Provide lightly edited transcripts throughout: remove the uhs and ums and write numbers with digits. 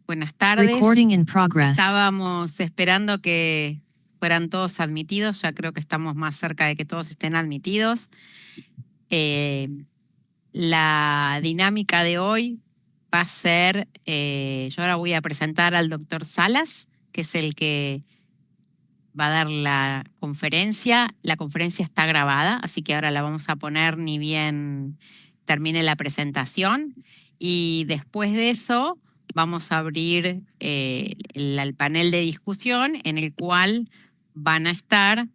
Buenas tardes. Recording in progress. Estábamos esperando que fueran todos admitidos, ya creo que estamos más cerca de que todos estén admitidos. La dinámica de hoy va a ser, yo ahora voy a presentar al doctor Salas, que es el que va a dar la conferencia. La conferencia está grabada, así que ahora la vamos a poner ni bien termine la presentación. Y después de eso vamos a abrir el panel de discusión en el cual van a estar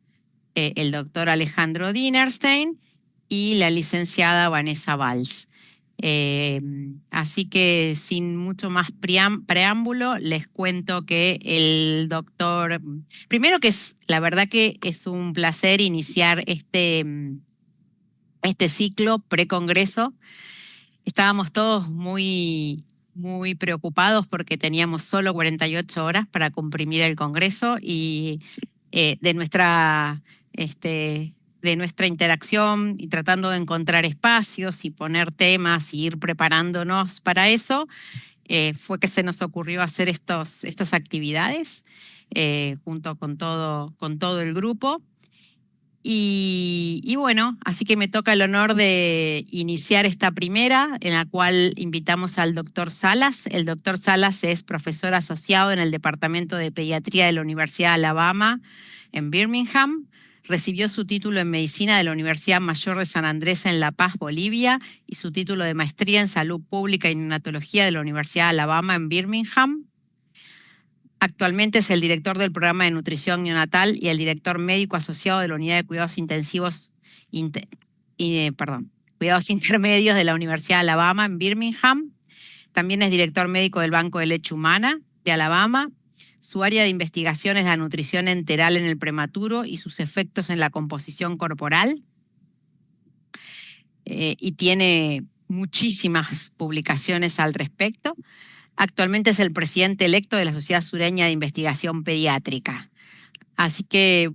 el doctor Alejandro Dinerstein y la licenciada Vanessa Valls. Así que sin mucho más preámbulo, les cuento que el doctor, primero que la verdad que es un placer iniciar este ciclo precongreso. Estábamos todos muy preocupados porque teníamos solo 48 horas para comprimir el congreso y de nuestra interacción y tratando de encontrar espacios y poner temas y ir preparándonos para eso, fue que se nos ocurrió hacer estas actividades junto con todo el grupo. Y bueno, así que me toca el honor de iniciar esta primera, en la cual invitamos al doctor Salas. El doctor Salas es profesor asociado en el Departamento de Pediatría de la Universidad de Alabama en Birmingham. Recibió su título en Medicina de la Universidad Mayor de San Andrés en La Paz, Bolivia, y su título de Maestría en Salud Pública y Neonatología de la Universidad de Alabama en Birmingham. Actualmente es el director del programa de nutrición neonatal y el director médico asociado de la unidad de cuidados intensivos, cuidados intermedios de la Universidad de Alabama en Birmingham. También es director médico del Banco de Leche Humana de Alabama. Su área de investigación es la nutrición enteral en el prematuro y sus efectos en la composición corporal. Y tiene muchísimas publicaciones al respecto. Actualmente es el presidente electo de la Sociedad Sureña de Investigación Pediátrica. Así que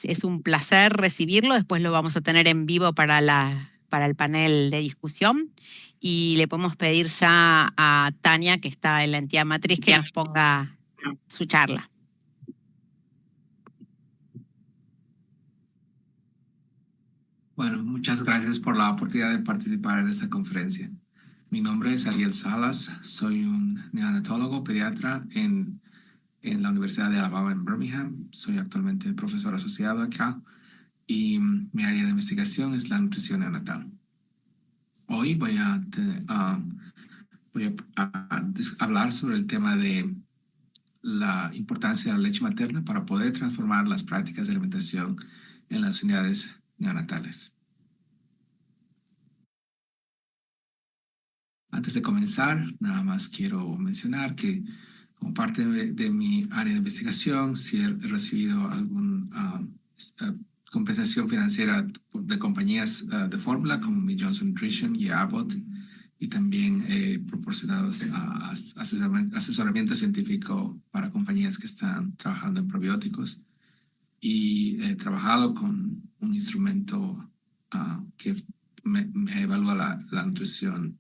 es un placer recibirlo. Después lo vamos a tener en vivo para el panel de discusión. Y le podemos pedir ya a Tania, que está en la entidad matriz, que nos ponga su charla. Bueno, muchas gracias por la oportunidad de participar en esta conferencia. Mi nombre es Ariel Salas, soy un neonatólogo pediatra en la Universidad de Alabama en Birmingham. Soy actualmente profesor asociado acá y mi área de investigación es la nutrición neonatal. Hoy voy a hablar sobre el tema de la importancia de la leche materna para poder transformar las prácticas de alimentación en las unidades neonatales. Antes de comenzar, nada más quiero mencionar que como parte de mi área de investigación, sí he recibido alguna compensación financiera de compañías de fórmula como Johnson Nutrition y Abbott, y también he proporcionado asesoramiento científico para compañías que están trabajando en probióticos, y he trabajado con un instrumento que me evalúa la nutrición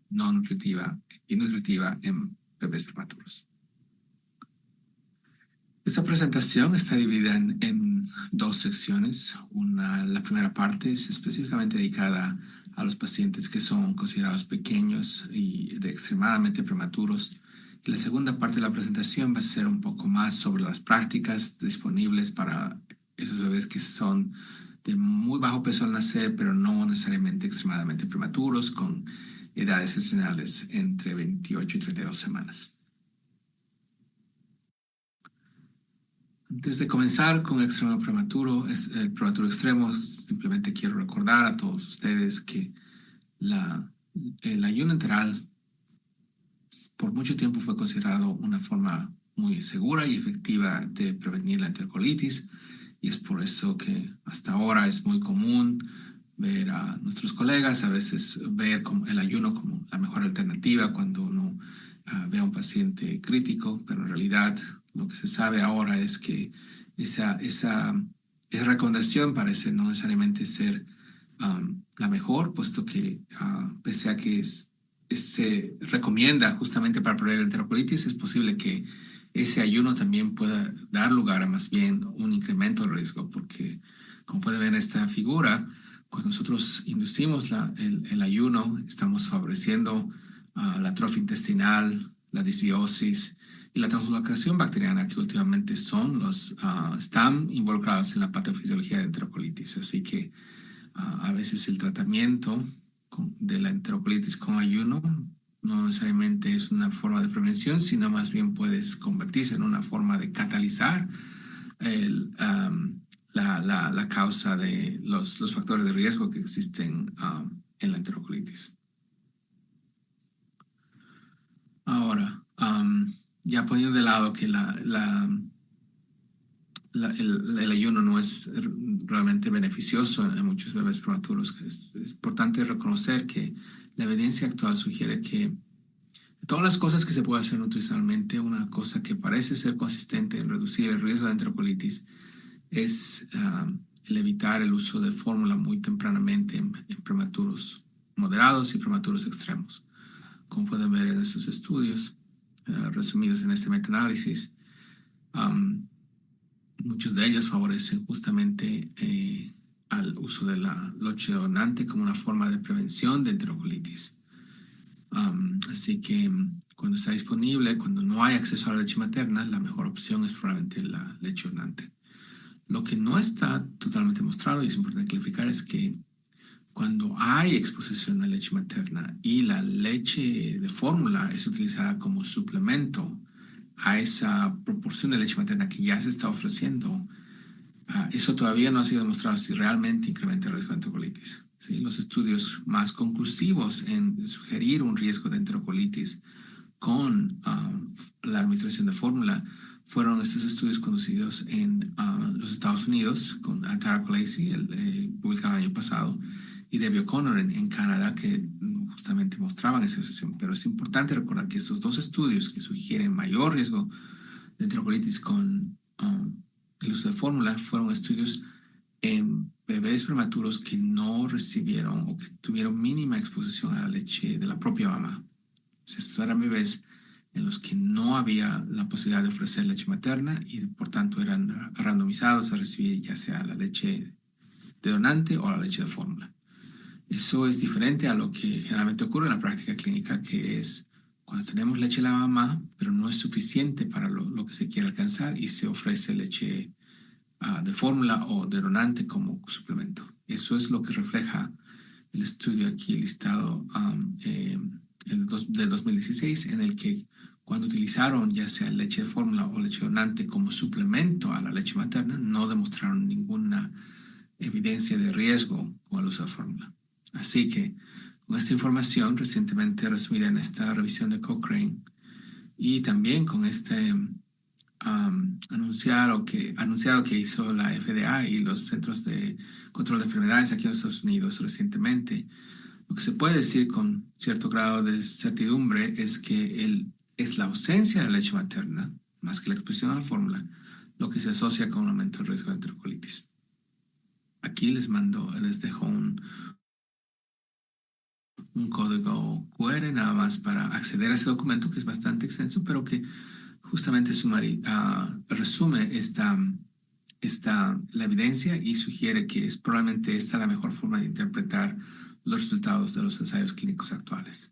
no nutritiva y nutritiva en bebés prematuros. Esta presentación está dividida en dos secciones. La primera parte es específicamente dedicada a los pacientes que son considerados pequeños y extremadamente prematuros. Y la segunda parte de la presentación va a ser un poco más sobre las prácticas disponibles para esos bebés que son de muy bajo peso al nacer, pero no necesariamente extremadamente prematuros, con edades estacionales entre 28 y 32 semanas. Antes de comenzar con el prematuro extremo, simplemente quiero recordar a todos ustedes que el ayuno enteral por mucho tiempo fue considerado una forma muy segura y efectiva de prevenir la enterocolitis, y es por eso que hasta ahora es muy común ver a nuestros colegas a veces ver el ayuno como la mejor alternativa cuando uno ve a un paciente crítico, pero en realidad lo que se sabe ahora es que esa recomendación parece no necesariamente ser la mejor, puesto que pese a que es se recomienda justamente para prevenir la enterocolitis, es posible que ese ayuno también pueda dar lugar a más bien un incremento del riesgo, porque como pueden ver en esta figura, cuando nosotros inducimos el ayuno, estamos favoreciendo la atrofia intestinal, la disbiosis y la translocación bacteriana, que últimamente están involucrados en la patofisiología de enterocolitis. Así que a veces el tratamiento de la enterocolitis con ayuno no necesariamente es una forma de prevención, sino más bien puedes convertirse en una forma de catalizar la causa de los factores de riesgo que existen en la enterocolitis. Ahora, ya poniendo de lado que el ayuno no es realmente beneficioso en muchos bebés prematuros, es importante reconocer que la evidencia actual sugiere que de todas las cosas que se puede hacer nutricionalmente, una cosa que parece ser consistente en reducir el riesgo de enterocolitis es el evitar el uso de fórmula muy tempranamente en prematuros moderados y prematuros extremos. Como pueden ver en estos estudios resumidos en este metaanálisis, muchos de ellos favorecen justamente al uso de la leche donante como una forma de prevención de enterocolitis. Así que cuando está disponible, cuando no hay acceso a la leche materna, la mejor opción es probablemente la leche donante. Lo que no está totalmente mostrado y es importante clarificar es que cuando hay exposición a leche materna y la leche de fórmula es utilizada como suplemento a esa proporción de leche materna que ya se está ofreciendo, eso todavía no ha sido demostrado si realmente incrementa el riesgo de enterocolitis. ¿Sí? Los estudios más conclusivos en sugerir un riesgo de enterocolitis con la administración de fórmula fueron estos estudios conducidos en los Estados Unidos con Tara Colacey, publicado el año pasado, y Debbie O'Connor en Canadá, que justamente mostraban esa asociación. Pero es importante recordar que estos dos estudios que sugieren mayor riesgo de enterocolitis con el uso de fórmula fueron estudios en bebés prematuros que no recibieron o que tuvieron mínima exposición a la leche de la propia mamá. Estos eran bebés en los que no había la posibilidad de ofrecer leche materna y por tanto eran randomizados a recibir ya sea la leche de donante o la leche de fórmula. Eso es diferente a lo que generalmente ocurre en la práctica clínica, que es cuando tenemos leche de la mamá, pero no es suficiente para lo que se quiere alcanzar y se ofrece leche de fórmula o de donante como suplemento. Eso es lo que refleja el estudio aquí listado de 2016, en el que cuando utilizaron ya sea leche de fórmula o leche donante como suplemento a la leche materna, no demostraron ninguna evidencia de riesgo con el uso de fórmula. Así que con esta información recientemente resumida en esta revisión de Cochrane y también con este anunciado que hizo la FDA y los Centros de Control de Enfermedades aquí en Estados Unidos recientemente, lo que se puede decir con cierto grado de certidumbre es que es la ausencia de leche materna, más que la exposición a la fórmula, lo que se asocia con un aumento del riesgo de enterocolitis. Aquí les dejo un código QR nada más para acceder a ese documento que es bastante extenso, pero que justamente resume la evidencia y sugiere que es probablemente esta la mejor forma de interpretar los resultados de los ensayos clínicos actuales.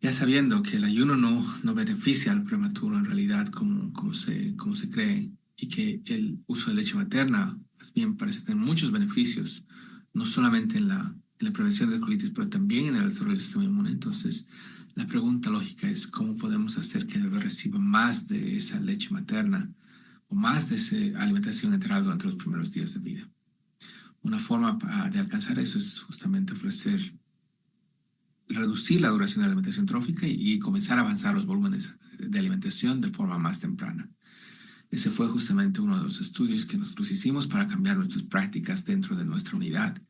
Ya sabiendo que el ayuno no beneficia al prematuro en realidad como se cree y que el uso de leche materna más bien parece tener muchos beneficios, no solamente en la prevención de colitis, pero también en el desarrollo del sistema inmune. Entonces, la pregunta lógica es cómo podemos hacer que el bebé reciba más de esa leche materna o más de esa alimentación enteral durante los primeros días de vida. Una forma de alcanzar eso es justamente reducir la duración de la alimentación trófica y comenzar a avanzar los volúmenes de alimentación de forma más temprana. Ese fue justamente uno de los estudios que nosotros hicimos para cambiar nuestras prácticas dentro de nuestra unidad.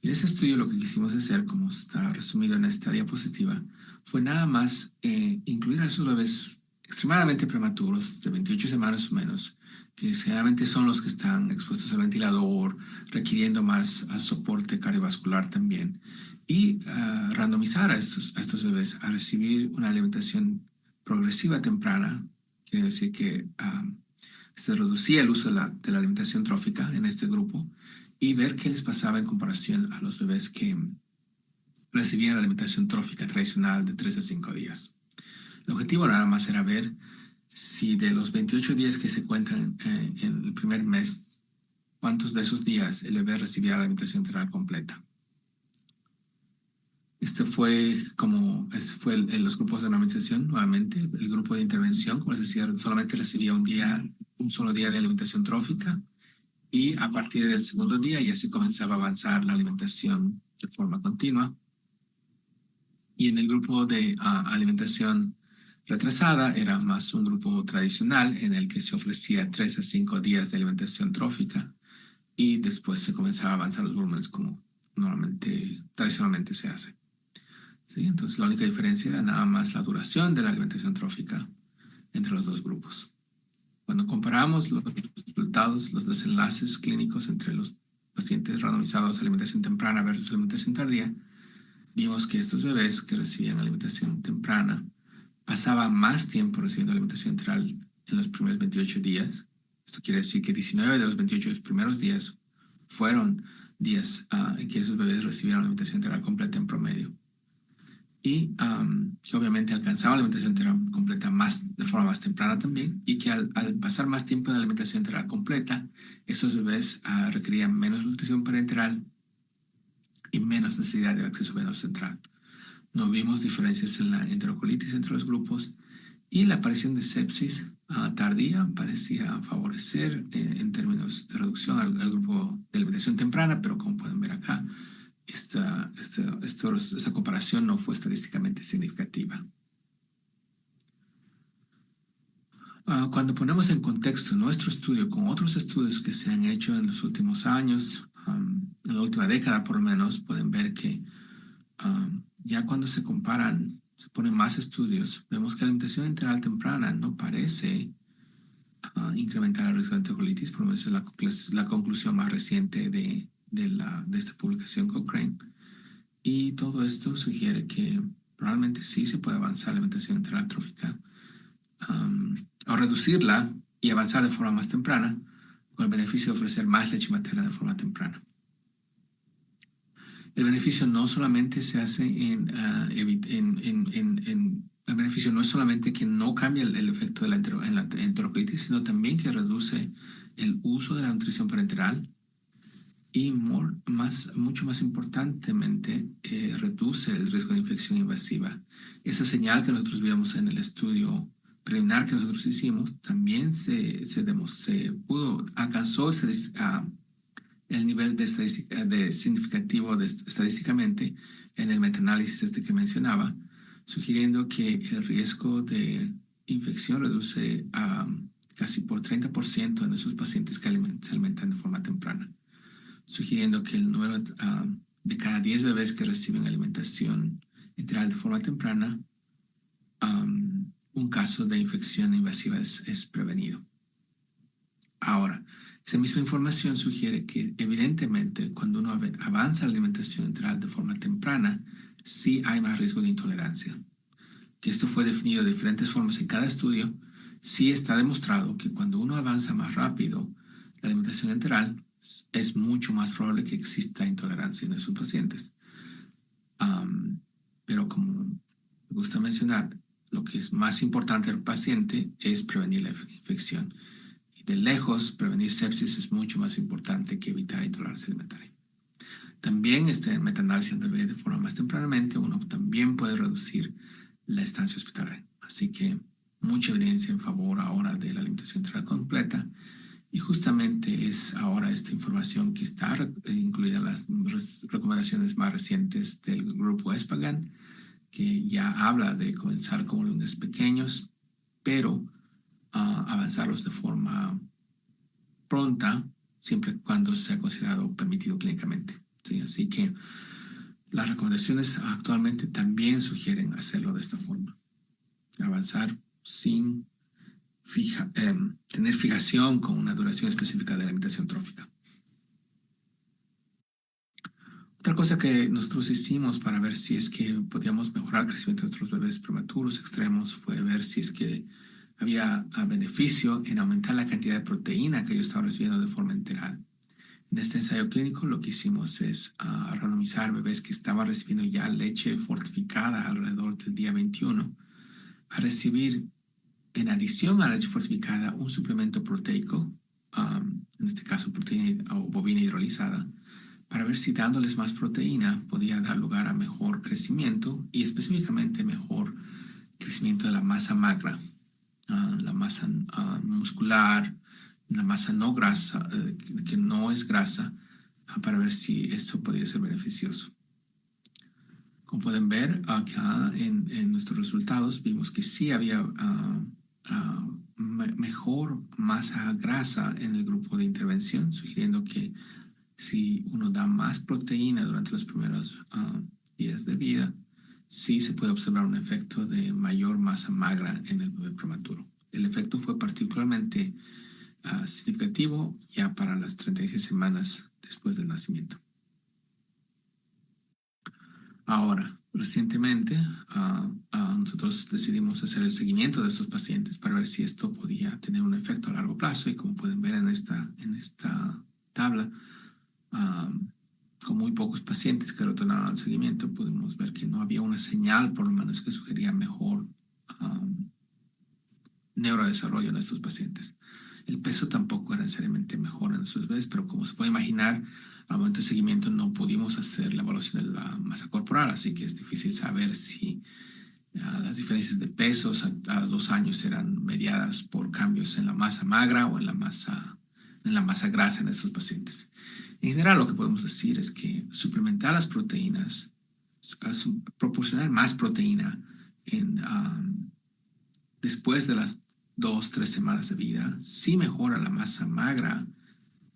Y en ese estudio lo que quisimos hacer, como está resumido en esta diapositiva, fue nada más incluir a esos bebés extremadamente prematuros, de 28 semanas o menos, que generalmente son los que están expuestos al ventilador, requiriendo más soporte cardiovascular también, y randomizar a estos bebés a recibir una alimentación progresiva temprana, quiere decir que se reducía el uso de la alimentación trófica en este grupo y ver qué les pasaba en comparación a los bebés que recibían la alimentación trófica tradicional de 3 a 5 días. El objetivo nada más era ver si de los 28 días que se cuentan en el primer mes, cuántos de esos días el bebé recibía la alimentación enteral completa. Este fue los grupos de randomización, nuevamente. El grupo de intervención, como les decía, solamente recibía un solo día de alimentación trófica, y a partir del segundo día ya se comenzaba a avanzar la alimentación de forma continua. Y en el grupo de alimentación retrasada era más un grupo tradicional en el que se ofrecía 3 a 5 días de alimentación trófica, y después se comenzaba a avanzar los volúmenes como tradicionalmente se hace. ¿Sí? Entonces la única diferencia era nada más la duración de la alimentación trófica entre los dos grupos. Cuando comparamos los resultados, los desenlaces clínicos entre los pacientes randomizados a alimentación temprana versus alimentación tardía, vimos que estos bebés que recibían alimentación temprana pasaban más tiempo recibiendo alimentación enteral en los primeros 28 días. Esto quiere decir que 19 de los 28 primeros días fueron días en que esos bebés recibieron alimentación enteral completa en promedio. Y que obviamente alcanzaban alimentación enteral completa de forma más temprana también, y que al pasar más tiempo en alimentación enteral completa, esos bebés requerían menos nutrición parenteral y menos necesidad de acceso venoso central. No vimos diferencias en la enterocolitis entre los grupos, y la aparición de sepsis tardía parecía favorecer en términos de reducción al grupo de alimentación temprana, pero como pueden ver acá, esta comparación no fue estadísticamente significativa. Cuando ponemos en contexto nuestro estudio con otros estudios que se han hecho en los últimos años, en la última década por lo menos, pueden ver que ya cuando se comparan, se ponen más estudios, vemos que la alimentación enteral temprana no parece incrementar el riesgo de enterocolitis, por lo menos es la conclusión más reciente de esta publicación Cochrane. Y todo esto sugiere que probablemente sí se puede avanzar la alimentación enteral trófica, o reducirla y avanzar de forma más temprana, con el beneficio de ofrecer más leche materna de forma temprana. El beneficio no solamente se hace el beneficio no es solamente que no cambia el efecto de en la enterocolitis, sino también que reduce el uso de la nutrición parenteral, y mucho más importantemente, reduce el riesgo de infección invasiva. Esa señal que nosotros vimos en el estudio preliminar que nosotros hicimos, también alcanzó el nivel significativo estadísticamente en el metaanálisis que mencionaba, sugiriendo que el riesgo de infección reduce casi por 30% en esos pacientes que se alimentan de forma temprana, sugiriendo que el número de cada 10 bebés que reciben alimentación enteral de forma temprana, un caso de infección invasiva es prevenido. Ahora, esa misma información sugiere que evidentemente cuando uno avanza la alimentación enteral de forma temprana, sí hay más riesgo de intolerancia. Que esto fue definido de diferentes formas en cada estudio. Sí está demostrado que cuando uno avanza más rápido la alimentación enteral, es mucho más probable que exista intolerancia en esos pacientes. Pero como me gusta mencionar, lo que es más importante al paciente es prevenir la infección. Y de lejos, prevenir sepsis es mucho más importante que evitar intolerancia alimentaria. También metaanálisis en bebé de forma más tempranamente, uno también puede reducir la estancia hospitalaria. Así que mucha evidencia en favor ahora de la alimentación enteral completa. Y justamente es ahora esta información que está incluida en las recomendaciones más recientes del grupo ESPGHAN, que ya habla de comenzar con volúmenes pequeños, pero avanzarlos de forma pronta, siempre y cuando sea considerado permitido clínicamente. ¿Sí? Así que las recomendaciones actualmente también sugieren hacerlo de esta forma. Avanzar sin tener fijación con una duración específica de la alimentación trófica. Otra cosa que nosotros hicimos para ver si es que podíamos mejorar el crecimiento de nuestros bebés prematuros extremos fue ver si es que había beneficio en aumentar la cantidad de proteína que ellos estaban recibiendo de forma enteral. En este ensayo clínico lo que hicimos es randomizar bebés que estaban recibiendo ya leche fortificada alrededor del día 21 a recibir en adición a la leche fortificada un suplemento proteico, en este caso proteína bovina hidrolizada, para ver si dándoles más proteína podía dar lugar a mejor crecimiento y específicamente mejor crecimiento de la masa magra, la masa muscular, la masa no grasa, que no es grasa, para ver si eso podía ser beneficioso. Como pueden ver acá en nuestros resultados, vimos que sí había mejor masa grasa en el grupo de intervención, sugiriendo que si uno da más proteína durante los primeros días de vida, sí se puede observar un efecto de mayor masa magra en el bebé prematuro. El efecto fue particularmente significativo ya para las 36 semanas después del nacimiento. Ahora, recientemente nosotros decidimos hacer el seguimiento de estos pacientes para ver si esto podía tener un efecto a largo plazo, y como pueden ver en esta tabla, con muy pocos pacientes que retornaron al seguimiento, pudimos ver que no había una señal, por lo menos, que sugería mejor neurodesarrollo en estos pacientes. El peso tampoco era necesariamente mejor en estos bebés, pero como se puede imaginar, al momento de seguimiento no pudimos hacer la evaluación de la masa corporal, así que es difícil saber si las diferencias de pesos a los 2 años eran mediadas por cambios en la masa magra o en la masa grasa en estos pacientes. En general, lo que podemos decir es que suplementar las proteínas, proporcionar más proteína después de las 2-3 semanas de vida, sí mejora la masa magra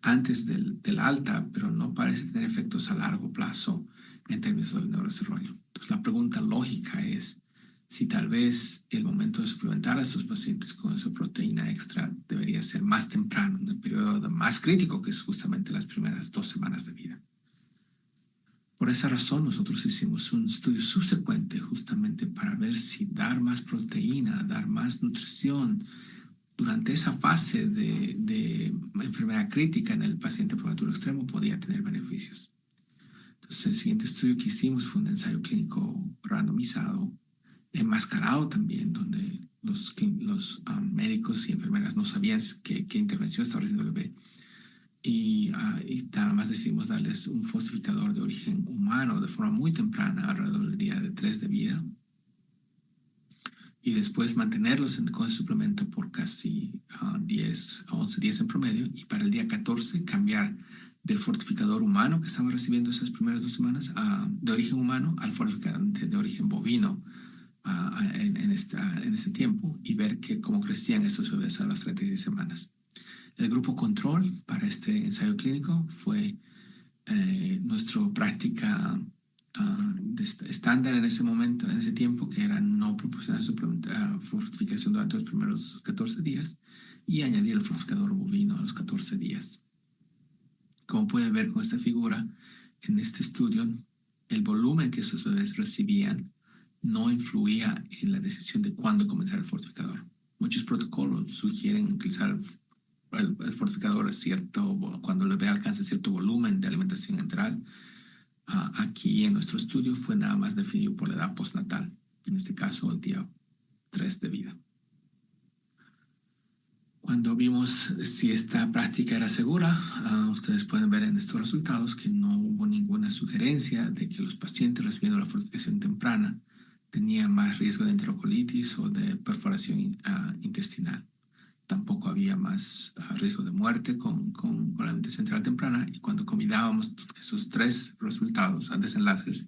antes del alta, pero no parece tener efectos a largo plazo en términos del neurodesarrollo. Entonces, la pregunta lógica es si tal vez el momento de suplementar a estos pacientes con esa proteína extra debería ser más temprano, en el periodo más crítico, que es justamente las primeras 2 semanas de vida. Por esa razón, nosotros hicimos un estudio subsecuente justamente para ver si dar más proteína, dar más nutrición durante esa fase de enfermedad crítica en el paciente prematuro extremo podía tener beneficios. Entonces, el siguiente estudio que hicimos fue un ensayo clínico randomizado, enmascarado también, donde los médicos y enfermeras no sabían qué intervención estaba haciendo el bebé. Y nada más decidimos darles un fosfatizador de origen humano de forma muy temprana, alrededor del día de 3 de vida, y después mantenerlos con el suplemento por casi 10 a 11 días en promedio, y para el día 14 cambiar del fortificador humano que estaba recibiendo esas primeras 2 semanas de origen humano al fortificador de origen bovino en este tiempo, y ver cómo crecían estos bebés a las 36 semanas. El grupo control para este ensayo clínico fue nuestra práctica estándar en ese momento, en ese tiempo, que era no proporcionar fortificación durante los primeros 14 días y añadir el fortificador bovino a los 14 días. Como pueden ver con esta figura, en este estudio, el volumen que esos bebés recibían no influía en la decisión de cuándo comenzar el fortificador. Muchos protocolos sugieren utilizar el fortificador cuando el bebé alcanza cierto volumen de alimentación enteral. Aquí en nuestro estudio fue nada más definido por la edad postnatal, en este caso el día 3 de vida. Cuando vimos si esta práctica era segura, ustedes pueden ver en estos resultados que no hubo ninguna sugerencia de que los pacientes recibiendo la fortificación temprana tenían más riesgo de enterocolitis o de perforación intestinal. Tampoco había más riesgo de muerte con la alimentación enteral temprana, y cuando combinábamos esos 3 resultados, desenlaces,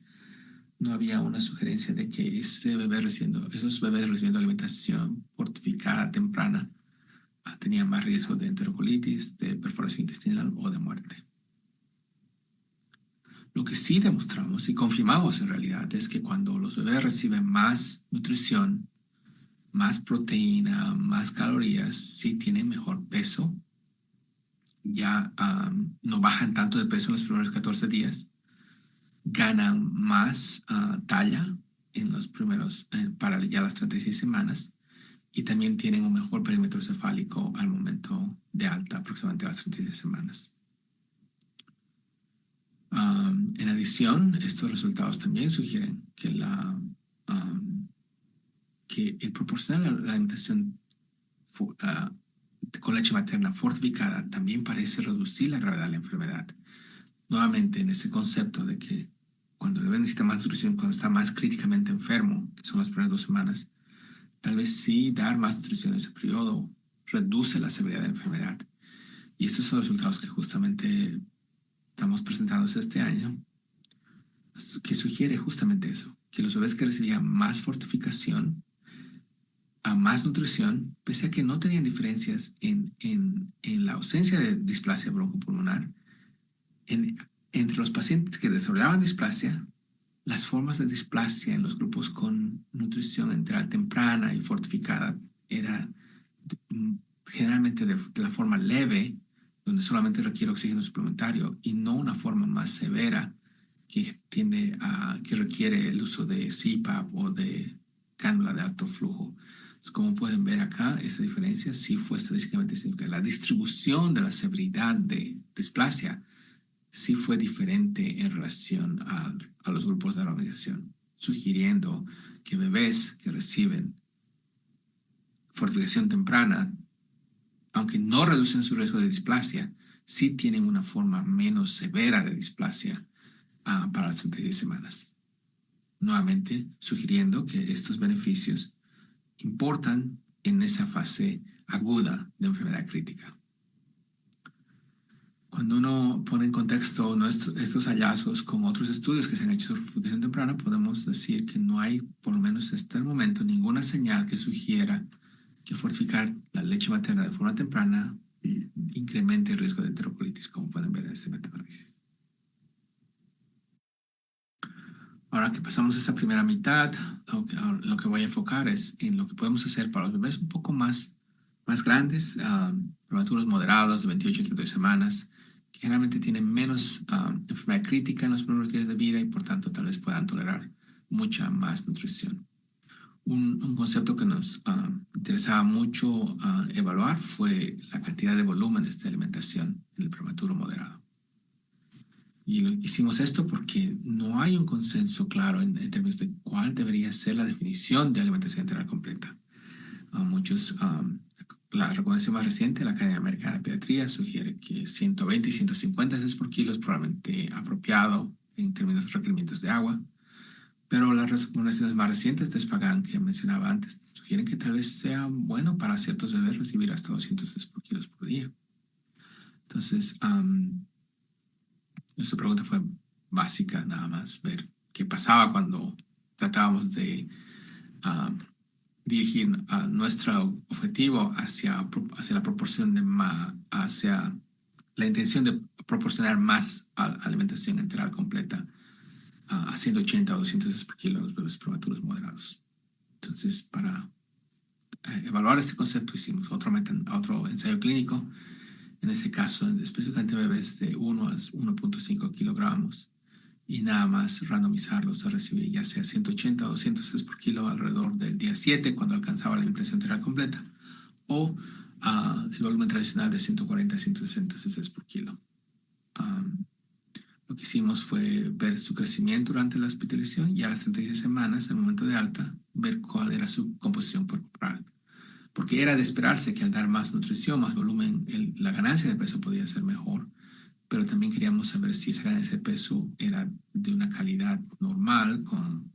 no había una sugerencia de que esos bebés recibiendo alimentación fortificada temprana tenían más riesgo de enterocolitis, de perforación intestinal o de muerte. Lo que sí demostramos y confirmamos en realidad es que cuando los bebés reciben más nutrición, más proteína, más calorías, sí tienen mejor peso. Ya no bajan tanto de peso en los primeros 14 días. Ganan más talla en los primeros, para ya las 36 semanas. Y también tienen un mejor perímetro cefálico al momento de alta, aproximadamente a las 36 semanas. En adición, estos resultados también sugieren que, que el proporcionar la alimentación con leche materna fortificada también parece reducir la gravedad de la enfermedad. Nuevamente, en ese concepto de que cuando el bebé necesita más nutrición, cuando está más críticamente enfermo, que son las primeras 2 semanas, tal vez sí dar más nutrición en ese periodo reduce la severidad de la enfermedad. Y estos son los resultados que justamente estamos presentando este año, que sugiere justamente eso, que los bebés que recibían más fortificación, a más nutrición, pese a que no tenían diferencias en la ausencia de displasia broncopulmonar, entre los pacientes que desarrollaban displasia, las formas de displasia en los grupos con nutrición enteral temprana y fortificada era generalmente de la forma leve, donde solamente requiere oxígeno suplementario, y no una forma más severa que requiere el uso de CPAP o de cánula de alto flujo. Entonces, como pueden ver acá, esa diferencia sí fue estadísticamente significativa. La distribución de la severidad de displasia sí fue diferente en relación a los grupos de la organización, sugiriendo que bebés que reciben fortificación temprana, aunque no reducen su riesgo de displasia, sí tienen una forma menos severa de displasia para las 36 semanas. Nuevamente, sugiriendo que estos beneficios importan en esa fase aguda de enfermedad crítica. Cuando uno pone en contexto estos hallazgos con otros estudios que se han hecho sobre fortificación temprana, podemos decir que no hay, por lo menos hasta el momento, ninguna señal que sugiera que fortificar la leche materna de forma temprana incremente el riesgo de enterocolitis, como pueden ver en este metaanálisis. Ahora que pasamos esta primera mitad, lo que voy a enfocar es en lo que podemos hacer para los bebés un poco más grandes, prematuros moderados de 28 a 32 semanas, que generalmente tienen menos enfermedad crítica en los primeros días de vida y por tanto tal vez puedan tolerar mucha más nutrición. Un concepto que nos interesaba mucho evaluar fue la cantidad de volúmenes de alimentación en el prematuro moderado. Y hicimos esto porque no hay un consenso claro en términos de cuál debería ser la definición de alimentación integral completa. La recomendación más reciente de la Academia Americana de Pediatría sugiere que 120 y 150 cc por kilo es probablemente apropiado en términos de requerimientos de agua. Pero las recomendaciones más recientes de Spagan, que mencionaba antes, sugieren que tal vez sea bueno para ciertos bebés recibir hasta 200 cc por kilo por día. Entonces, nuestra pregunta fue básica, nada más ver qué pasaba cuando tratábamos de dirigir nuestro objetivo hacia la proporción hacia la intención de proporcionar más alimentación enteral completa a 180 o 200 cc por kilo a los bebés prematuros moderados. Entonces, para evaluar este concepto, hicimos otro ensayo clínico. En este caso, específicamente bebés de 1 a 1.5 kilogramos, y nada más randomizarlos a recibir ya sea 180 o 200 cc por kilo alrededor del día 7, cuando alcanzaba la alimentación enteral completa, o el volumen tradicional de 140 a 160 cc por kilo. Lo que hicimos fue ver su crecimiento durante la hospitalización y a las 36 semanas, en el momento de alta, ver cuál era su composición corporal. Porque era de esperarse que al dar más nutrición, más volumen, la ganancia de peso podía ser mejor. Pero también queríamos saber si esa ganancia de peso era de una calidad normal, con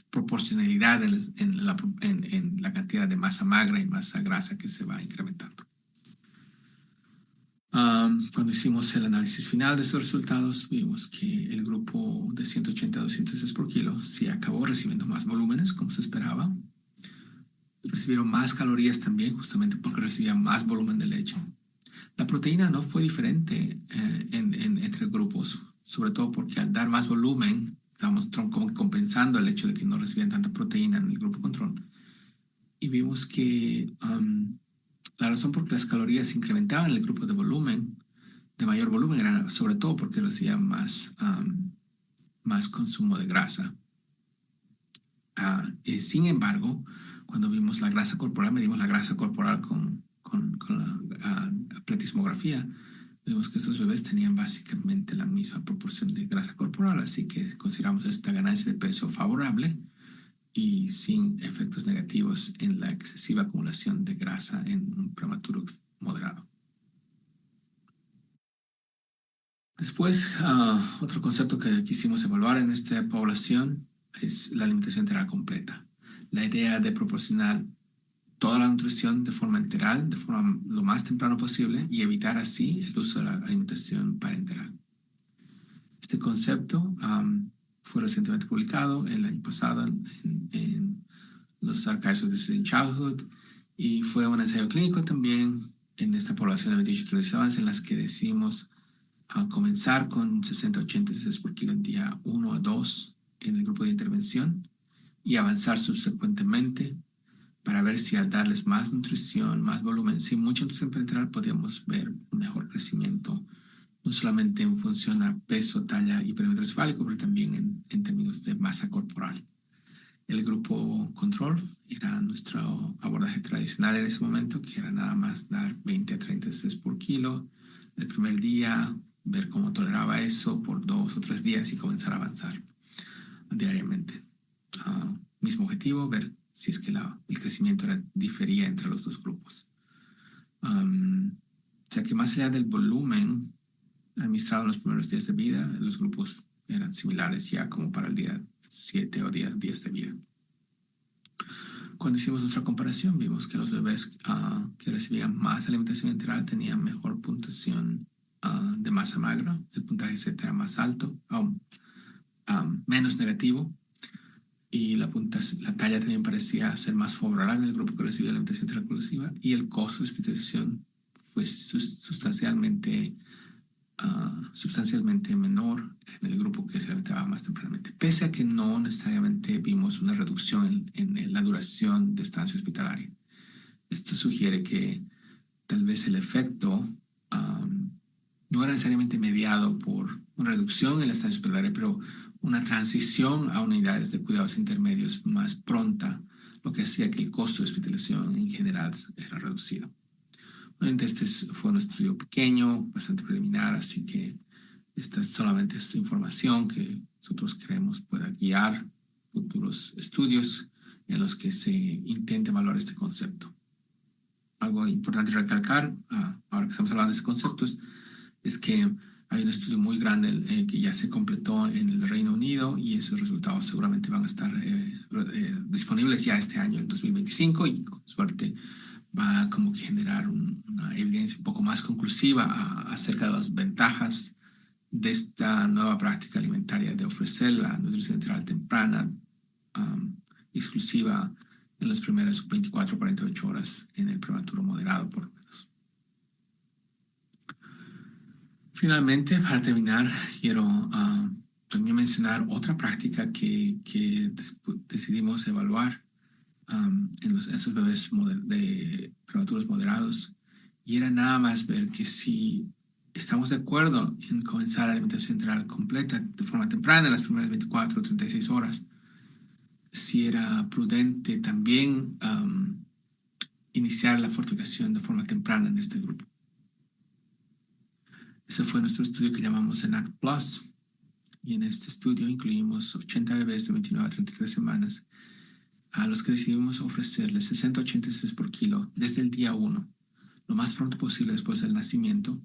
proporcionalidad en la cantidad de masa magra y masa grasa que se va incrementando. Cuando hicimos el análisis final de estos resultados, vimos que el grupo de 180 a 200 cc por kilo sí acabó recibiendo más volúmenes, como se esperaba. Recibieron más calorías también, justamente porque recibían más volumen de leche. La proteína no fue diferente entre grupos, sobre todo porque al dar más volumen, estábamos compensando el hecho de que no recibían tanta proteína en el grupo control. y vimos que la razón por que las calorías se incrementaban en el grupo de volumen, de mayor volumen, era sobre todo porque recibía más consumo de grasa. Sin embargo, cuando vimos la grasa corporal, medimos la grasa corporal con la platismografía, vimos que estos bebés tenían básicamente la misma proporción de grasa corporal, así que consideramos esta ganancia de peso favorable y sin efectos negativos en la excesiva acumulación de grasa en un prematuro moderado. Después, otro concepto que quisimos evaluar en esta población es la alimentación enteral completa. La idea de proporcionar toda la nutrición de forma enteral, de forma lo más temprano posible, y evitar así el uso de la alimentación parenteral. Este concepto fue recientemente publicado el año pasado en los Archives of Disease in Childhood, y fue un ensayo clínico también en esta población de 28 tradicionales en las que decidimos comenzar con 60-80 cc por kilo en día 1 a 2 en el grupo de intervención y avanzar subsecuentemente para ver si al darles más nutrición, más volumen, sin mucha nutrición parenteral, podíamos ver un mejor crecimiento, no solamente en función a peso, talla y perímetro cefálico, pero también en términos de masa corporal. El grupo control era nuestro abordaje tradicional en ese momento, que era nada más dar 20 a 30 cc por kilo el primer día, ver cómo toleraba eso por 2 o 3 días y comenzar a avanzar diariamente. Mismo objetivo, ver si es que el crecimiento difería entre los dos grupos. O sea que más allá del volumen administrado en los primeros días de vida, los grupos eran similares ya como para el día 7 o día 10 de vida. Cuando hicimos nuestra comparación, vimos que los bebés que recibían más alimentación enteral tenían mejor puntuación de masa magra. El puntaje Z era más alto, menos negativo, y la talla también parecía ser más favorable en el grupo que recibía alimentación enteral exclusiva, y el costo de hospitalización fue sustancialmente menor en el grupo que se alimentaba más tempranamente, pese a que no necesariamente vimos una reducción en la duración de estancia hospitalaria. Esto sugiere que tal vez el efecto no era necesariamente mediado por una reducción en la estancia hospitalaria, pero una transición a unidades de cuidados intermedios más pronta, lo que hacía que el costo de hospitalización en general era reducido. Obviamente este fue un estudio pequeño, bastante preliminar, así que esta solamente es información que nosotros creemos pueda guiar futuros estudios en los que se intente evaluar este concepto. Algo importante recalcar, ahora que estamos hablando de este concepto, es que hay un estudio muy grande que ya se completó en el Reino Unido y esos resultados seguramente van a estar disponibles ya este año, el 2025, y con suerte va a como que generar una evidencia un poco más conclusiva acerca de las ventajas de esta nueva práctica alimentaria de ofrecer la nutrición enteral temprana exclusiva en las primeras 24 o 48 horas en el prematuro moderado, por lo menos. Finalmente, para terminar, quiero también mencionar otra práctica que decidimos evaluar en esos bebés de prematuros moderados, y era nada más ver que si estamos de acuerdo en comenzar la alimentación enteral completa de forma temprana en las primeras 24 o 36 horas, si era prudente también iniciar la fortificación de forma temprana en este grupo. Ese fue nuestro estudio que llamamos ENACT Plus, y en este estudio incluimos 80 bebés de 29 a 33 semanas a los que decidimos ofrecerles 60-80 cc por kilo desde el día 1, lo más pronto posible después del nacimiento,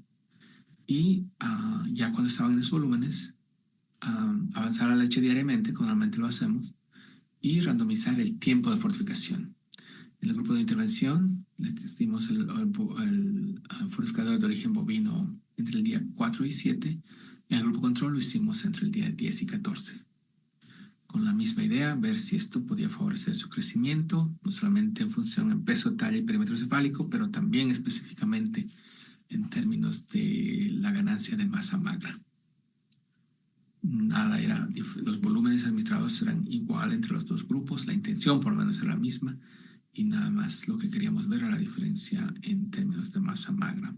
y ya cuando estaban en esos volúmenes, avanzar a la leche diariamente, como normalmente lo hacemos, y randomizar el tiempo de fortificación. En el grupo de intervención, le dimos el fortificador de origen bovino entre el día 4 y 7, y en el grupo control lo hicimos entre el día 10 y 14. Con la misma idea, ver si esto podía favorecer su crecimiento, no solamente en función en peso, talla y perímetro cefálico, pero también específicamente en términos de la ganancia de masa magra. Los volúmenes administrados eran igual entre los dos grupos, la intención por lo menos era la misma, y nada más lo que queríamos ver era la diferencia en términos de masa magra.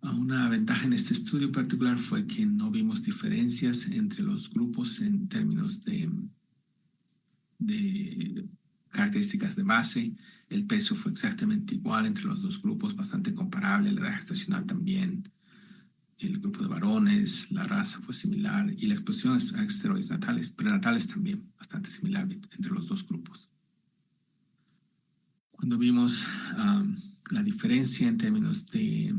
Una ventaja en este estudio particular fue que no vimos diferencias entre los grupos en términos de características de base. El peso fue exactamente igual entre los dos grupos, bastante comparable, la edad gestacional también. El grupo de varones, la raza fue similar y la exposición a esteroides prenatales también bastante similar entre los dos grupos. Cuando vimos la diferencia en términos de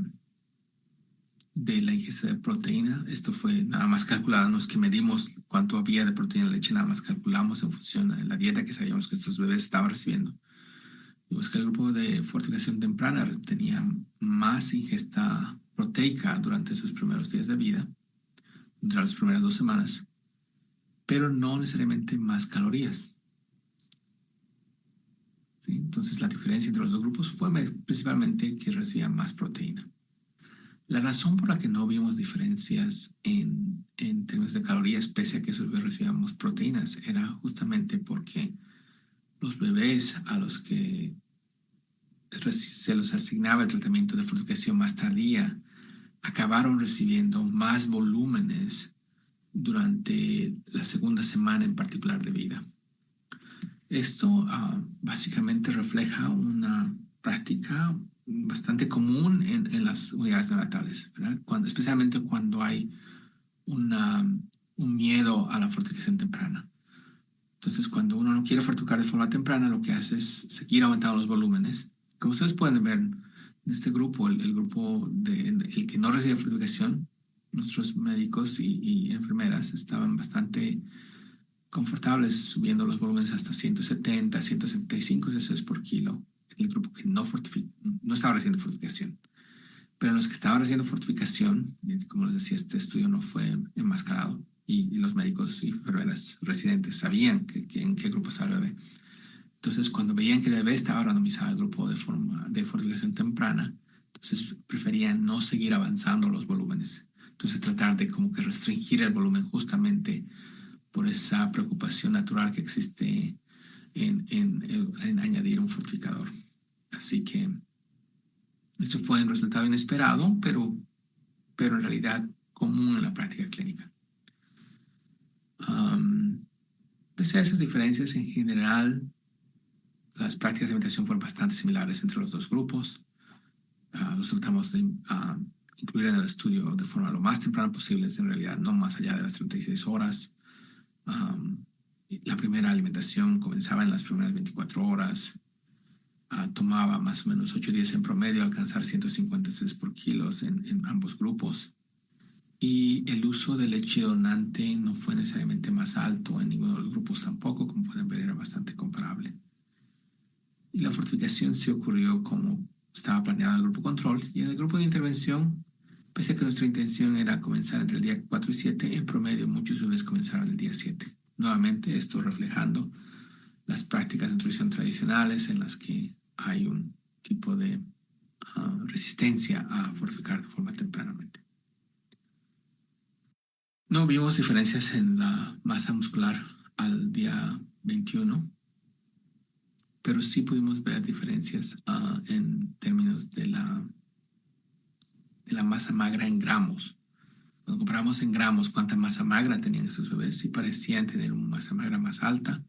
la ingesta de proteína, esto fue nada más calculado, no es que medimos cuánto había de proteína en la leche, nada más calculamos en función de la dieta que sabíamos que estos bebés estaban recibiendo. Vimos que el grupo de fortificación temprana tenía más ingesta proteica durante sus primeros días de vida, durante las primeras 2 semanas, pero no necesariamente más calorías. ¿Sí? Entonces la diferencia entre los dos grupos fue principalmente que recibían más proteína. La razón por la que no vimos diferencias en términos de calorías, pese a que sus bebés recibíamos proteínas, era justamente porque los bebés a los que se los asignaba el tratamiento de fortificación más tardía acabaron recibiendo más volúmenes durante la segunda semana en particular de vida. Esto básicamente refleja una práctica bastante común en las unidades neonatales, ¿verdad? Especialmente cuando hay un miedo a la fortificación temprana. Entonces, cuando uno no quiere fortificar de forma temprana, lo que hace es seguir aumentando los volúmenes. Como ustedes pueden ver en este grupo, el grupo el que no recibe fortificación, nuestros médicos y enfermeras estaban bastante confortables subiendo los volúmenes hasta 170, 175 cc por kilo. El grupo que no estaba recibiendo fortificación. Pero los que estaban recibiendo fortificación, como les decía, este estudio no fue enmascarado y los médicos y enfermeras residentes sabían en qué grupo estaba el bebé. Entonces, cuando veían que el bebé estaba randomizado al grupo de fortificación temprana, entonces preferían no seguir avanzando los volúmenes. Entonces, tratar de como que restringir el volumen justamente por esa preocupación natural que existe en añadir un fortificador. Así que eso fue un resultado inesperado, pero en realidad común en la práctica clínica. Pese a esas diferencias, en general, las prácticas de alimentación fueron bastante similares entre los dos grupos. Los tratamos de incluir en el estudio de forma lo más temprana posible, en realidad no más allá de las 36 horas. La primera alimentación comenzaba en las primeras 24 horas. Tomaba más o menos 8 días en promedio alcanzar 156 por kilos en ambos grupos. Y el uso de leche donante no fue necesariamente más alto en ninguno de los grupos tampoco, como pueden ver era bastante comparable. Y la fortificación se ocurrió como estaba planeado en el grupo control y en el grupo de intervención, pese a que nuestra intención era comenzar entre el día 4 y 7, en promedio muchos bebés comenzaron el día 7. Nuevamente esto reflejando las prácticas de nutrición tradicionales en las que hay un tipo de resistencia a fortificar de forma tempranamente. No vimos diferencias en la masa muscular al día 21, pero sí pudimos ver diferencias en términos de la masa magra en gramos. Cuando comparamos en gramos cuánta masa magra tenían esos bebés, sí parecían tener una masa magra más alta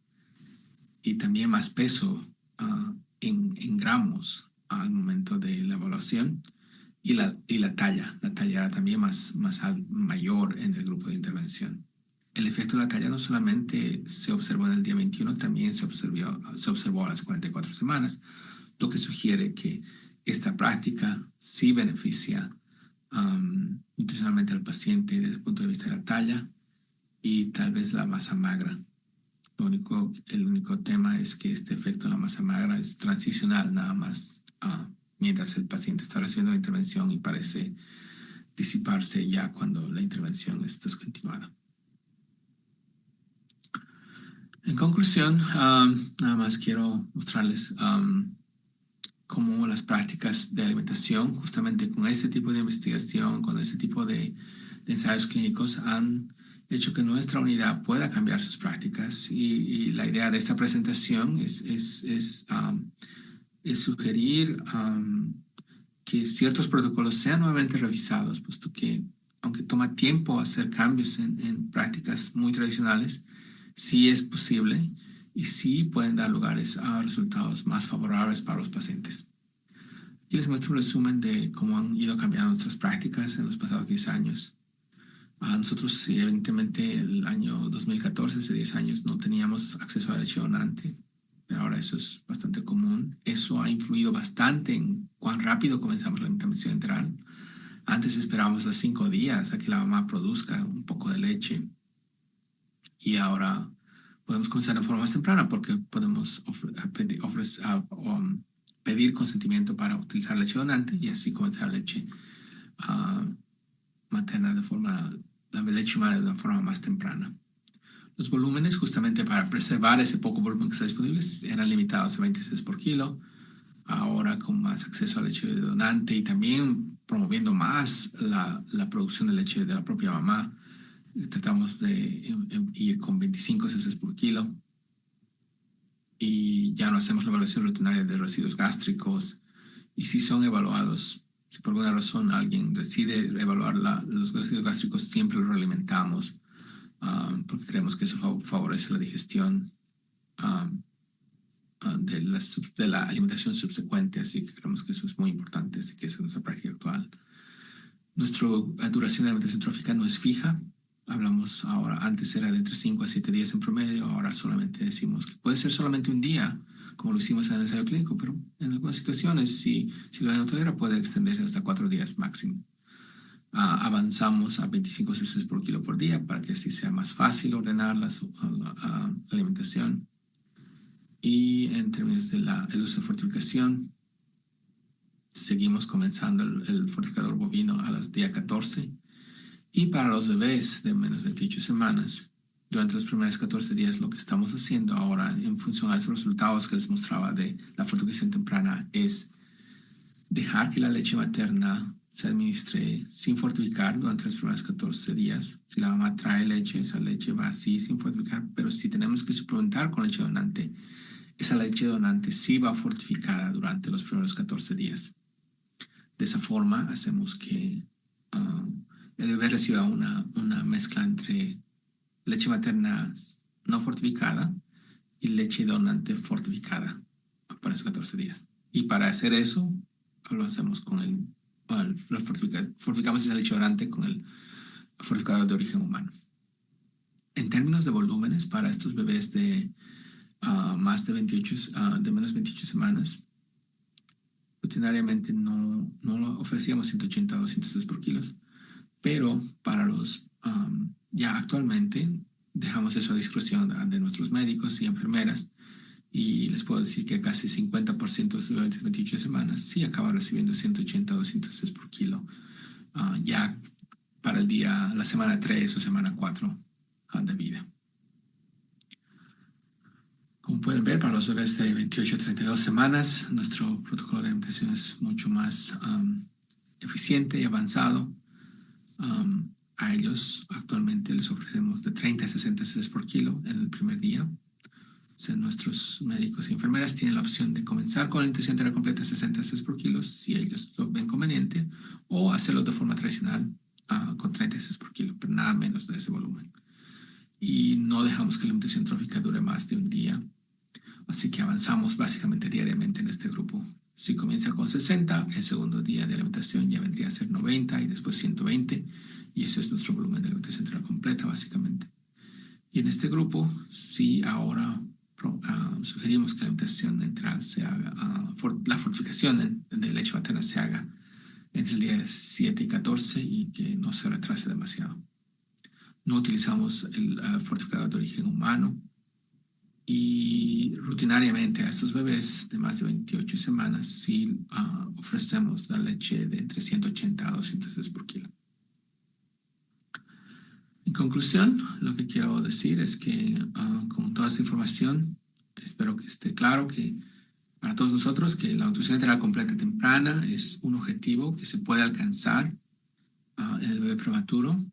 y también más peso en gramos al momento de la evaluación. Y la talla era también mayor en el grupo de intervención. El efecto de la talla no solamente se observó en el día 21, también se observó a las 44 semanas, lo que sugiere que esta práctica sí beneficia nutricionalmente al paciente desde el punto de vista de la talla y tal vez la masa magra. El único tema es que este efecto en la masa magra es transicional, nada más mientras el paciente está recibiendo la intervención y parece disiparse ya cuando la intervención es descontinuada. En conclusión, nada más quiero mostrarles cómo las prácticas de alimentación, justamente con este tipo de investigación, con este tipo de ensayos clínicos, han hecho que nuestra unidad pueda cambiar sus prácticas. Y la idea de esta presentación es sugerir que ciertos protocolos sean nuevamente revisados, puesto que aunque toma tiempo hacer cambios en prácticas muy tradicionales, sí es posible y sí pueden dar lugares a resultados más favorables para los pacientes. Aquí les muestro un resumen de cómo han ido cambiando nuestras prácticas en los pasados 10 años. Nosotros, evidentemente, el año 2014, hace 10 años, no teníamos acceso a la leche donante, pero ahora eso es bastante común. Eso ha influido bastante en cuán rápido comenzamos la alimentación enteral. Antes esperábamos los 5 días a que la mamá produzca un poco de leche y ahora podemos comenzar de forma más temprana porque podemos pedir consentimiento para utilizar leche donante y así comenzar leche materna la leche humana de una forma más temprana. Los volúmenes, justamente para preservar ese poco volumen que está disponible, eran limitados a 26 por kilo. Ahora, con más acceso a leche donante y también promoviendo más la producción de leche de la propia mamá, tratamos de ir con 25 cc por kilo. Y ya no hacemos la evaluación rutinaria de residuos gástricos. Y si son evaluados, si por alguna razón alguien decide evaluar los residuos gástricos, siempre los realimentamos porque creemos que eso favorece la digestión de la alimentación subsecuente, así que creemos que eso es muy importante, así que esa es nuestra práctica actual. Nuestra duración de alimentación trófica no es fija. Hablamos ahora, antes era de entre 5 a 7 días en promedio, ahora solamente decimos que puede ser solamente un día, como lo hicimos en el ensayo clínico, pero en algunas situaciones, si la tolera, puede extenderse hasta 4 días máximo. Avanzamos a 25 cc por kilo por día para que así sea más fácil ordenar la alimentación. Y en términos del uso de fortificación, seguimos comenzando el fortificador bovino a las día 14. Y para los bebés de menos de 28 semanas, durante los primeros 14 días, lo que estamos haciendo ahora, en función a esos resultados que les mostraba de la fortificación temprana, es dejar que la leche materna se administre sin fortificar durante los primeros 14 días. Si la mamá trae leche, esa leche va así sin fortificar, pero si tenemos que suplementar con leche donante, esa leche donante sí va fortificada durante los primeros 14 días. De esa forma hacemos que el bebé reciba una mezcla entre leche materna no fortificada y leche donante fortificada para esos 14 días. Y para hacer eso, lo hacemos fortificamos esa leche donante con el fortificador de origen humano. En términos de volúmenes, para estos bebés de de menos 28 semanas, rutinariamente no lo ofrecíamos 180 a 200 por kilos, pero para ya actualmente dejamos eso a discreción de nuestros médicos y enfermeras y les puedo decir que casi 50% de los bebés de 28 semanas sí acaban recibiendo 180 a 200 por kilo ya para la semana 3 o semana 4 de vida. Como pueden ver, para los bebés de 28 a 32 semanas, nuestro protocolo de alimentación es mucho más eficiente y avanzado. A ellos actualmente les ofrecemos de 30 a 60 cc por kilo en el primer día. O sea, nuestros médicos y enfermeras tienen la opción de comenzar con la alimentación entera completa 60 cc por kilo si ellos lo ven conveniente, o hacerlo de forma tradicional con 30 cc por kilo, pero nada menos de ese volumen. Y no dejamos que la alimentación trófica dure más de un día. Así que avanzamos básicamente diariamente en este grupo. Si comienza con 60, el segundo día de alimentación ya vendría a ser 90 y después 120. Y eso es nuestro volumen de alimentación entera completa, básicamente. Y en este grupo, sí, ahora sugerimos que la alimentación enteral se haga, la fortificación de leche materna se haga entre el día 7 y 14 y que no se retrase demasiado. No utilizamos el fortificador de origen humano. Y rutinariamente a estos bebés de más de 28 semanas sí ofrecemos la leche de entre 180 a 200 cc por kilo. En conclusión, lo que quiero decir es que con toda esta información, espero que esté claro que para todos nosotros que la nutrición enteral completa temprana es un objetivo que se puede alcanzar en el bebé prematuro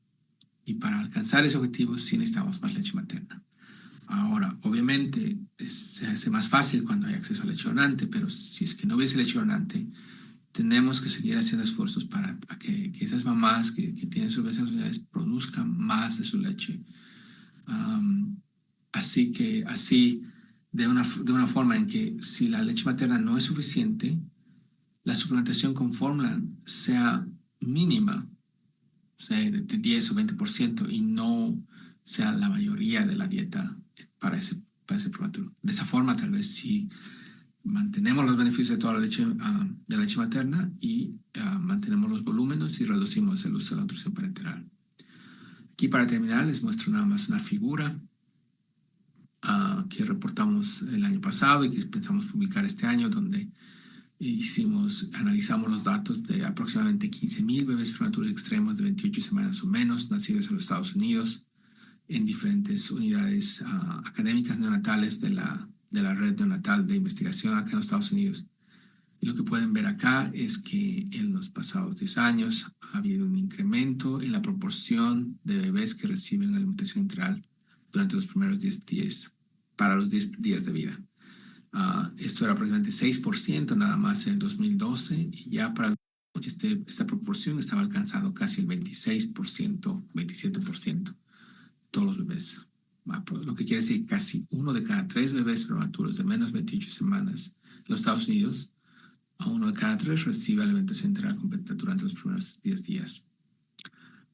Y para alcanzar ese objetivo sí necesitamos más leche materna. Ahora, obviamente, se hace más fácil cuando hay acceso a leche donante, pero si es que no hubiese leche donante, tenemos que seguir haciendo esfuerzos para que esas mamás que tienen sus bebés en las unidades produzcan más de su leche. Así, de una forma en que si la leche materna no es suficiente, la suplementación con fórmula sea mínima, o sea, de 10 o 20%, y no sea la mayoría de la dieta para ese prematuro. De esa forma, tal vez sí mantenemos los beneficios de toda la leche, de la leche materna, y mantenemos los volúmenes y reducimos el uso de la nutrición parenteral. Aquí, para terminar, les muestro nada más una figura que reportamos el año pasado y que pensamos publicar este año, donde analizamos los datos de aproximadamente 15,000 bebés prematuros extremos de 28 semanas o menos nacidos en los Estados Unidos en diferentes unidades académicas neonatales de la red neonatal de investigación acá en los Estados Unidos. Y lo que pueden ver acá es que en los pasados 10 años ha habido un incremento en la proporción de bebés que reciben alimentación enteral durante los primeros 10 días, para los 10 días de vida. Esto era aproximadamente 6% nada más en el 2012, y ya para esta proporción estaba alcanzando casi el 26%, 27%, todos los bebés. Lo que quiere decir que casi 1 de cada 3 bebés prematuros de menos de 28 semanas en los Estados Unidos, a 1 de cada 3 recibe alimentación enteral completa durante los primeros 10 días.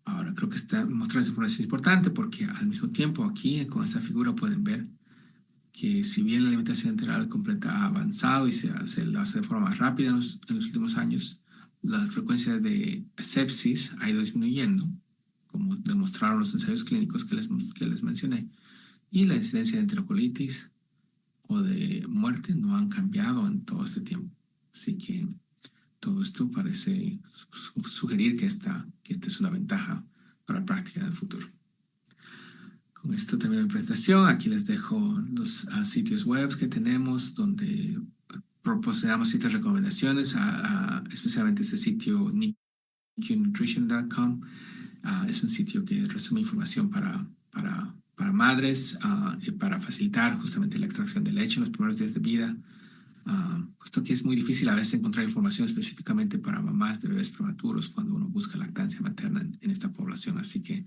Ahora, creo que mostrar esta información es importante porque al mismo tiempo aquí con esta figura pueden ver que si bien la alimentación enteral completa ha avanzado y se la hace de forma más rápida en los últimos años, la frecuencia de sepsis ha ido disminuyendo, como demostraron los ensayos clínicos que les mencioné, y la incidencia de enterocolitis o de muerte no han cambiado en todo este tiempo. Así que todo esto parece sugerir que esta es una ventaja para la práctica en el futuro. Con esto termino mi presentación. Aquí les dejo los sitios web que tenemos donde proporcionamos ciertas recomendaciones, especialmente este sitio NICUnutrition.com. Es un sitio que resume información para madres, para facilitar justamente la extracción de leche en los primeros días de vida. Esto aquí es muy difícil a veces encontrar información específicamente para mamás de bebés prematuros cuando uno busca lactancia materna en esta población, así que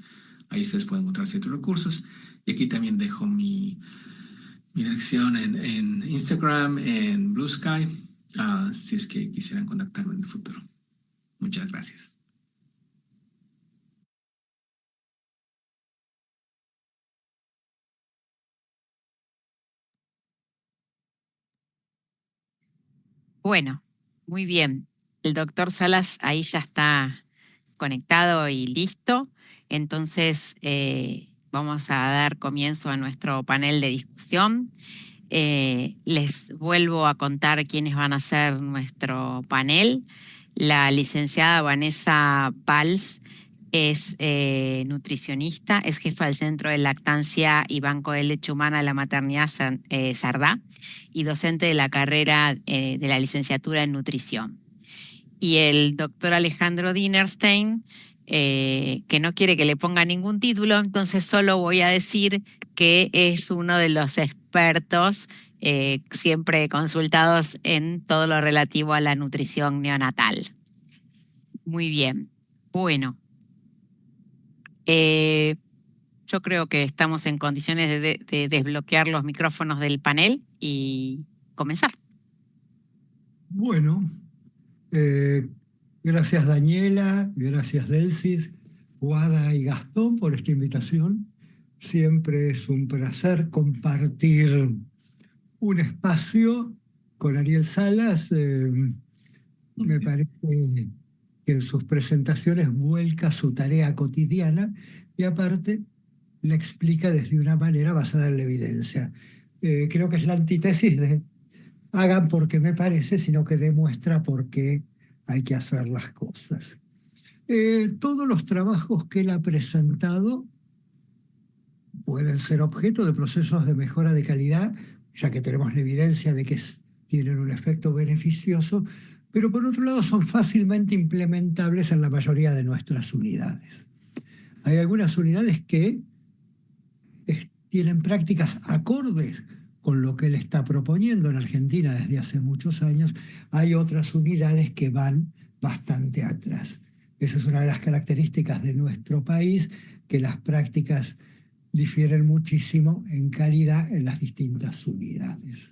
ahí ustedes pueden encontrar ciertos recursos. Y aquí también dejo mi dirección en Instagram, en Blue Sky, si es que quisieran contactarme en el futuro. Muchas gracias. Bueno, muy bien. El doctor Salas ahí ya está conectado y listo. Entonces, vamos a dar comienzo a nuestro panel de discusión. Les vuelvo a contar quiénes van a ser nuestro panel. La licenciada Vanessa Valls es nutricionista, es jefa del Centro de Lactancia y Banco de Leche Humana de la Maternidad Sardá y docente de la carrera de la licenciatura en nutrición. Y el doctor Alejandro Dinerstein, que no quiere que le ponga ningún título, entonces solo voy a decir que es uno de los expertos siempre consultados en todo lo relativo a la nutrición neonatal. Muy bien. Bueno, yo creo que estamos en condiciones de desbloquear los micrófonos del panel y comenzar. Bueno, gracias Daniela, gracias Delsis, Guada y Gastón por esta invitación. Siempre es un placer compartir un espacio con Ariel Salas. Me parece que en sus presentaciones vuelca su tarea cotidiana y aparte la explica desde una manera basada en la evidencia. Creo que es la antítesis de hagan porque me parece, sino que demuestra por qué hay que hacer las cosas. Todos los trabajos que él ha presentado pueden ser objeto de procesos de mejora de calidad, ya que tenemos la evidencia de que tienen un efecto beneficioso, pero por otro lado son fácilmente implementables en la mayoría de nuestras unidades. Hay algunas unidades que tienen prácticas acordes con lo que él está proponiendo en Argentina desde hace muchos años. Hay otras unidades que van bastante atrás. Esa es una de las características de nuestro país, que las prácticas difieren muchísimo en calidad en las distintas unidades.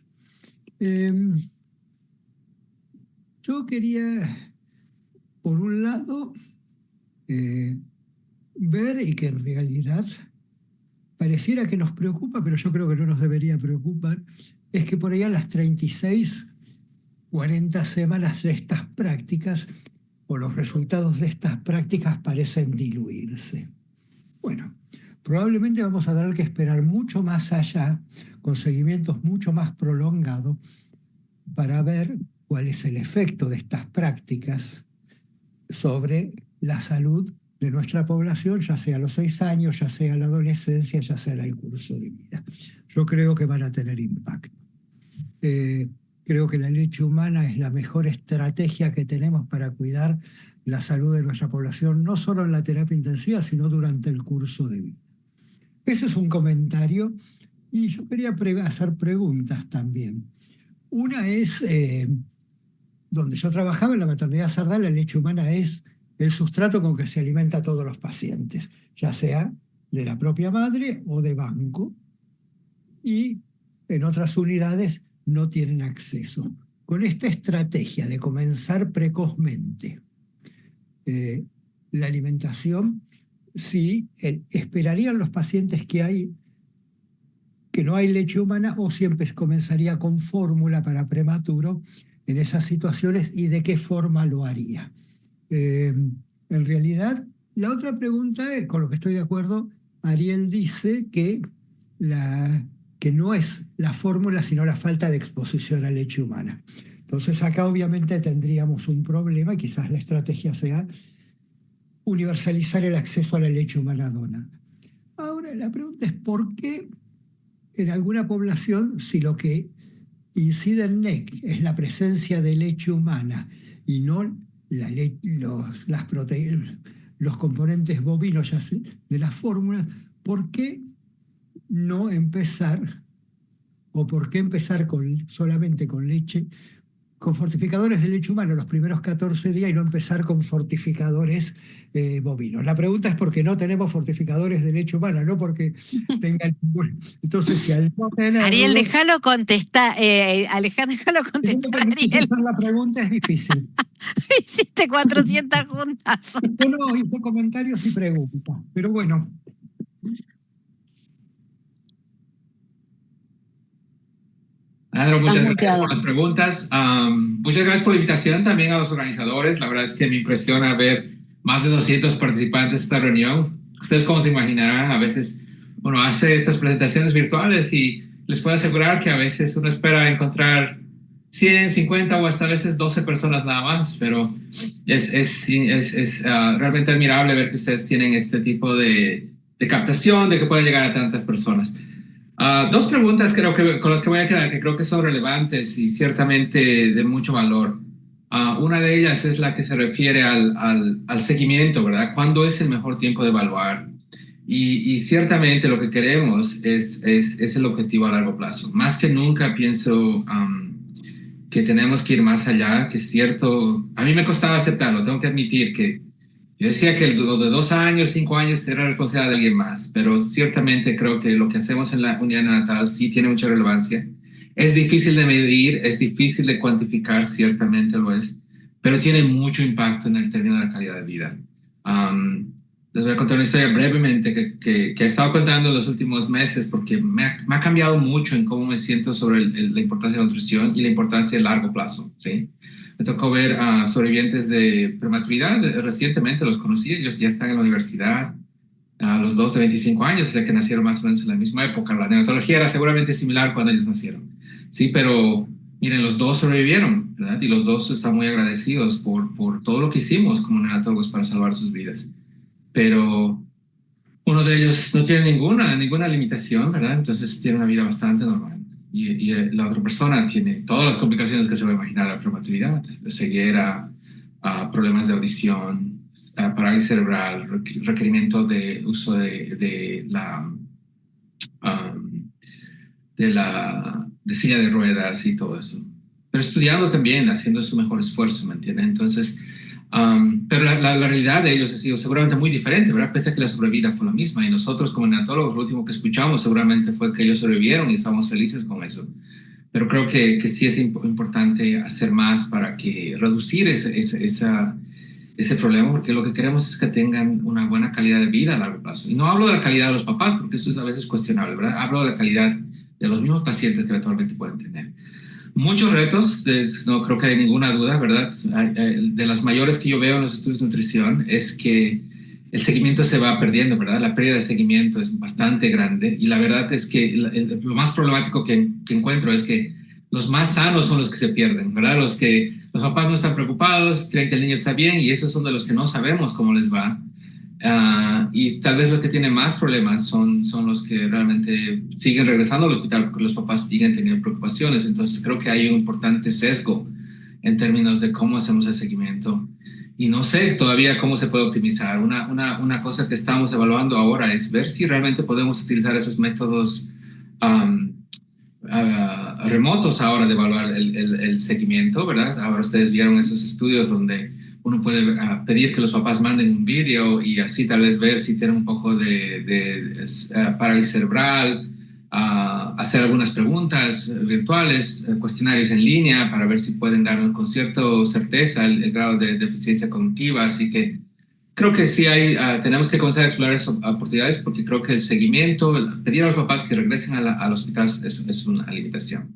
Yo quería, por un lado, ver, y que en realidad pareciera que nos preocupa, pero yo creo que no nos debería preocupar, es que por allá las 36, 40 semanas de estas prácticas, o los resultados de estas prácticas parecen diluirse. Bueno, probablemente vamos a tener que esperar mucho más allá, con seguimientos mucho más prolongados, para ver cuál es el efecto de estas prácticas sobre la salud de nuestra población, ya sea a los 6 años, ya sea en la adolescencia, ya sea en el curso de vida. Yo creo que van a tener impacto. Creo que la leche humana es la mejor estrategia que tenemos para cuidar la salud de nuestra población, no solo en la terapia intensiva, sino durante el curso de vida. Ese es un comentario, y yo quería hacer preguntas también. Una es, donde yo trabajaba en la maternidad Sardá, la leche humana es el sustrato con que se alimenta a todos los pacientes, ya sea de la propia madre o de banco, y en otras unidades no tienen acceso. Con esta estrategia de comenzar precozmente la alimentación, sí, esperarían los pacientes que no hay leche humana, o siempre comenzaría con fórmula para prematuro en esas situaciones, y de qué forma lo haría. En realidad, la otra pregunta, con lo que estoy de acuerdo, Ariel dice que no es la fórmula, sino la falta de exposición a leche humana. Entonces acá obviamente tendríamos un problema, y quizás la estrategia sea universalizar el acceso a la leche humana donada. Ahora, la pregunta es ¿por qué en alguna población, si lo que incide en NEC es la presencia de leche humana y no las proteínas, los componentes bovinos ya de las fórmulas, ¿por qué no empezar, o por qué empezar solamente con leche, con fortificadores de leche humana los primeros 14 días, y no empezar con fortificadores bovinos? La pregunta es porque no tenemos fortificadores de leche humana, no porque tengan... Entonces, si al no tenerlo... Ariel, déjalo contestar. Alejandro, déjalo Si no me contestar, permitís Ariel. hacer la pregunta, es difícil. Hiciste 400 juntas. Yo no hice comentarios y preguntas, pero bueno. Alejandro, muchas gracias por las preguntas. Muchas gracias por la invitación también a los organizadores. La verdad es que me impresiona ver más de 200 participantes de esta reunión. Ustedes, como se imaginarán, a veces uno hace estas presentaciones virtuales y les puedo asegurar que a veces uno espera encontrar 100, 50 o hasta a veces 12 personas nada más, pero es realmente admirable ver que ustedes tienen este tipo de captación, de que pueden llegar a tantas personas. Dos preguntas creo que con las que voy a quedar, que creo que son relevantes y ciertamente de mucho valor. Una de ellas es la que se refiere al seguimiento, ¿verdad? ¿Cuándo es el mejor tiempo de evaluar? Y ciertamente lo que queremos es el objetivo a largo plazo. Más que nunca pienso que tenemos que ir más allá, que es cierto. A mí me costaba aceptarlo, tengo que admitir que yo decía que lo de 2 años, 5 años era responsabilidad de alguien más, pero ciertamente creo que lo que hacemos en la unidad neonatal sí tiene mucha relevancia. Es difícil de medir, es difícil de cuantificar, ciertamente lo es, pero tiene mucho impacto en el término de la calidad de vida. Les voy a contar una historia brevemente que he estado contando en los últimos meses, porque me ha cambiado mucho en cómo me siento sobre la importancia de la nutrición y la importancia de largo plazo, ¿sí? Me tocó ver a sobrevivientes de prematuridad, recientemente los conocí, ellos ya están en la universidad, a los 2 de 25 años, o sea que nacieron más o menos en la misma época. La neonatología era seguramente similar cuando ellos nacieron, sí, pero miren, los dos sobrevivieron, ¿verdad? Y los dos están muy agradecidos por todo lo que hicimos como neonatólogos para salvar sus vidas. Pero uno de ellos no tiene ninguna limitación, ¿verdad? Entonces tiene una vida bastante normal. Y la otra persona tiene todas las complicaciones que se va a imaginar a la prematuridad, de ceguera, problemas de audición, parálisis cerebral, requerimiento de uso de silla de ruedas y todo eso. Pero estudiando también, haciendo su mejor esfuerzo, ¿me entiendes? Entonces, pero la realidad de ellos ha sido seguramente muy diferente, ¿verdad? Pese a que la sobrevida fue la misma. Y nosotros como neonatólogos, lo último que escuchamos seguramente fue que ellos sobrevivieron y estamos felices con eso. Pero creo que sí es importante hacer más para que reducir ese problema, porque lo que queremos es que tengan una buena calidad de vida a largo plazo. Y no hablo de la calidad de los papás, porque eso es a veces cuestionable, ¿verdad? Hablo de la calidad de los mismos pacientes que eventualmente pueden tener. Muchos retos, no creo que hay ninguna duda, ¿verdad? De las mayores que yo veo en los estudios de nutrición es que el seguimiento se va perdiendo, ¿verdad? La pérdida de seguimiento es bastante grande y la verdad es que lo más problemático que encuentro es que los más sanos son los que se pierden, ¿verdad? Los papás no están preocupados, creen que el niño está bien y esos son de los que no sabemos cómo les va. Y tal vez los que tienen más problemas son los que realmente siguen regresando al hospital porque los papás siguen teniendo preocupaciones. Entonces creo que hay un importante sesgo en términos de cómo hacemos el seguimiento. Y no sé todavía cómo se puede optimizar. Una cosa que estamos evaluando ahora es ver si realmente podemos utilizar esos métodos remotos ahora de evaluar el seguimiento, ¿verdad? Ahora ustedes vieron esos estudios donde uno puede pedir que los papás manden un vídeo y así tal vez ver si tienen un poco de parálisis cerebral, hacer algunas preguntas virtuales, cuestionarios en línea para ver si pueden dar con cierta certeza el grado de deficiencia cognitiva. Así que creo que sí tenemos que comenzar a explorar esas oportunidades porque creo que el seguimiento, pedir a los papás que regresen al hospital es una limitación.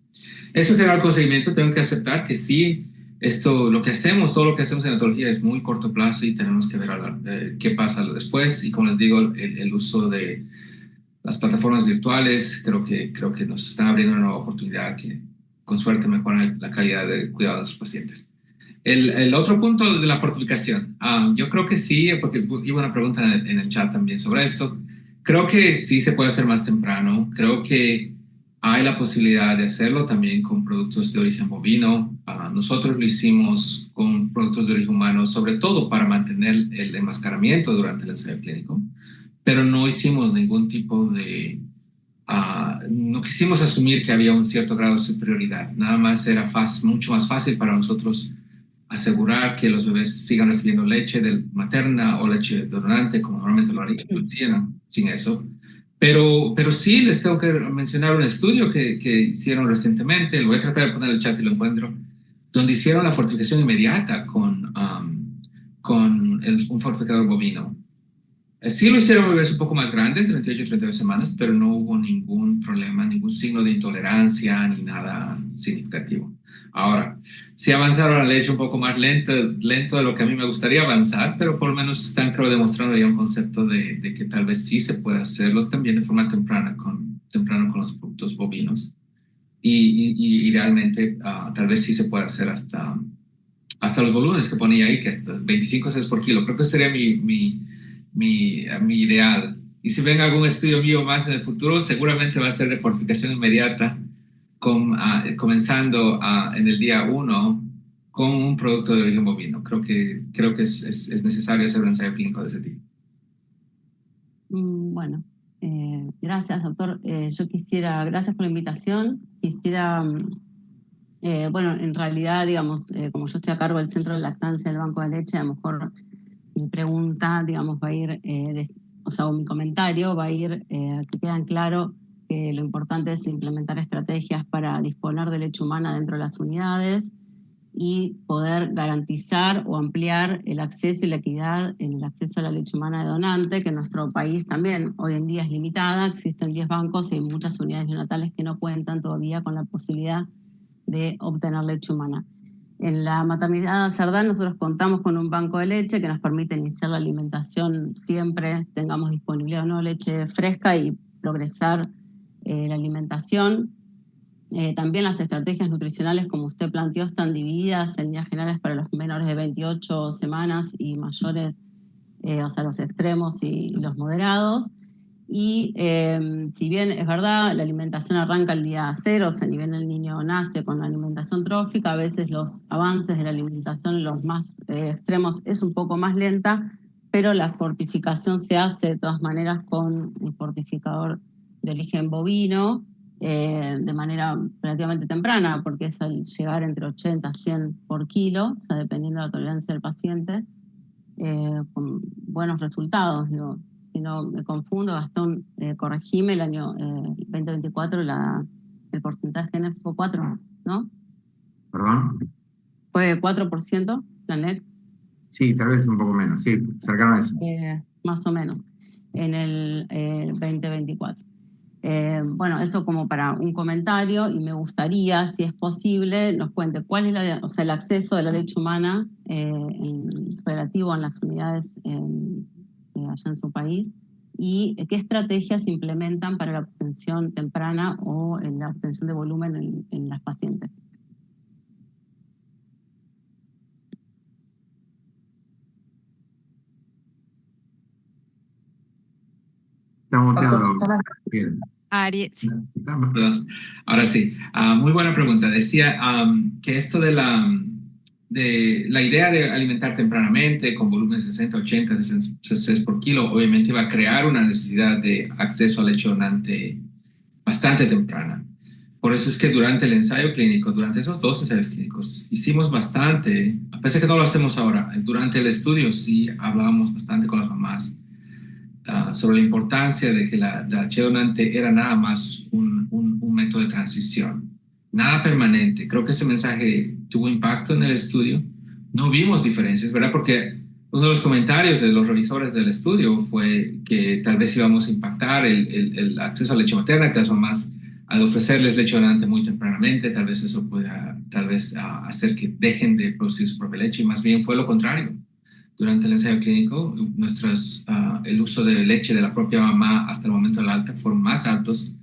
Eso en general con seguimiento tengo que aceptar que sí, lo que hacemos, todo lo que hacemos en neonatología es muy corto plazo y tenemos que ver qué pasa después. Y como les digo, el uso de las plataformas virtuales creo que nos están abriendo una nueva oportunidad que con suerte mejora la calidad de cuidado de nuestros pacientes. El otro punto de la fortificación, yo creo que sí, porque iba una pregunta en el chat también sobre esto. Creo que sí se puede hacer más temprano. Creo que hay la posibilidad de hacerlo también con productos de origen bovino. Nosotros lo hicimos con productos de origen humano, sobre todo para mantener el enmascaramiento durante el ensayo clínico, pero no hicimos ningún tipo de... no quisimos asumir que había un cierto grado de superioridad. Nada más era mucho más fácil para nosotros asegurar que los bebés sigan recibiendo leche materna o leche donante, como normalmente lo hacían sin eso. Pero sí les tengo que mencionar un estudio que hicieron recientemente, lo voy a tratar de poner en el chat si lo encuentro, donde hicieron la fortificación inmediata con un fortificador bovino. Sí lo hicieron bebés un poco más grandes, de 28 y 32 semanas, pero no hubo ningún problema, ningún signo de intolerancia ni nada significativo. Ahora, sí avanzaron a la leche un poco más lento de lo que a mí me gustaría avanzar, pero por lo menos están, creo, demostrando ya un concepto de que tal vez sí se puede hacerlo también de forma temprana con los productos bovinos. Y idealmente, tal vez sí se puede hacer hasta los volúmenes que ponía ahí, que hasta 25 cc por kilo. Creo que sería mi ideal. Y si ven algún estudio mío más en el futuro, seguramente va a ser de fortificación inmediata, comenzando en el día 1 con un producto de origen bovino. Creo que es necesario hacer un ensayo clínico de ese tipo. Bueno, gracias, doctor. Gracias por la invitación. Quisiera, bueno, en realidad, digamos, como yo estoy a cargo del centro de lactancia del Banco de Leche, a lo mejor mi pregunta, digamos, va a ir, o mi comentario va a ir a que quede claro que lo importante es implementar estrategias para disponer de leche humana dentro de las unidades y poder garantizar o ampliar el acceso y la equidad en el acceso a la leche humana de donante, que en nuestro país también hoy en día es limitada. Existen 10 bancos y hay muchas unidades neonatales que no cuentan todavía con la posibilidad de obtener leche humana. En la maternidad Cerdán nosotros contamos con un banco de leche que nos permite iniciar la alimentación siempre, tengamos disponibilidad o no leche fresca y progresar la alimentación. También las estrategias nutricionales, como usted planteó, están divididas en líneas generales para los menores de 28 semanas y mayores, los extremos y los moderados. Y si bien es verdad, la alimentación arranca el día cero, o sea, ni bien el niño nace con la alimentación trófica, a veces los avances de la alimentación, los más extremos, es un poco más lenta, pero la fortificación se hace de todas maneras con un fortificador de origen bovino, de manera relativamente temprana, porque es al llegar entre 80 a 100 por kilo, o sea, dependiendo de la tolerancia del paciente, con buenos resultados, digo. Si no me confundo, Gastón, corregime, el año 2024 el porcentaje de NET fue 4, ¿no? ¿Perdón? Fue 4% la NET. Sí, tal vez un poco menos, sí, cercano a eso. Más o menos, en el 2024. Bueno, eso como para un comentario, y me gustaría, si es posible, nos cuente cuál es el acceso de la leche humana relativo a las unidades allá en su país, y qué estrategias se implementan para la obtención temprana o en la obtención de volumen en las pacientes. Está muteado. Bien. Sí. Perdón. Ahora sí, muy buena pregunta. Decía que esto de la idea de alimentar tempranamente con volumen 60, 80, 66 por kilo, obviamente va a crear una necesidad de acceso a leche donante bastante temprana. Por eso es que durante el ensayo clínico, durante esos 2 ensayos clínicos, hicimos bastante, a pesar de que no lo hacemos ahora, durante el estudio sí hablábamos bastante con las mamás sobre la importancia de que la leche donante era nada más un método de transición, nada permanente. Creo que ese mensaje tuvo impacto en el estudio. No vimos diferencias, ¿verdad? Porque uno de los comentarios de los revisores del estudio fue que tal vez íbamos a impactar el acceso a leche materna, que las mamás, al ofrecerles leche donante muy tempranamente, tal vez eso pueda hacer que dejen de producir su propia leche, y más bien fue lo contrario. Durante el ensayo clínico, el uso de leche de la propia mamá hasta el momento del alta fueron más altos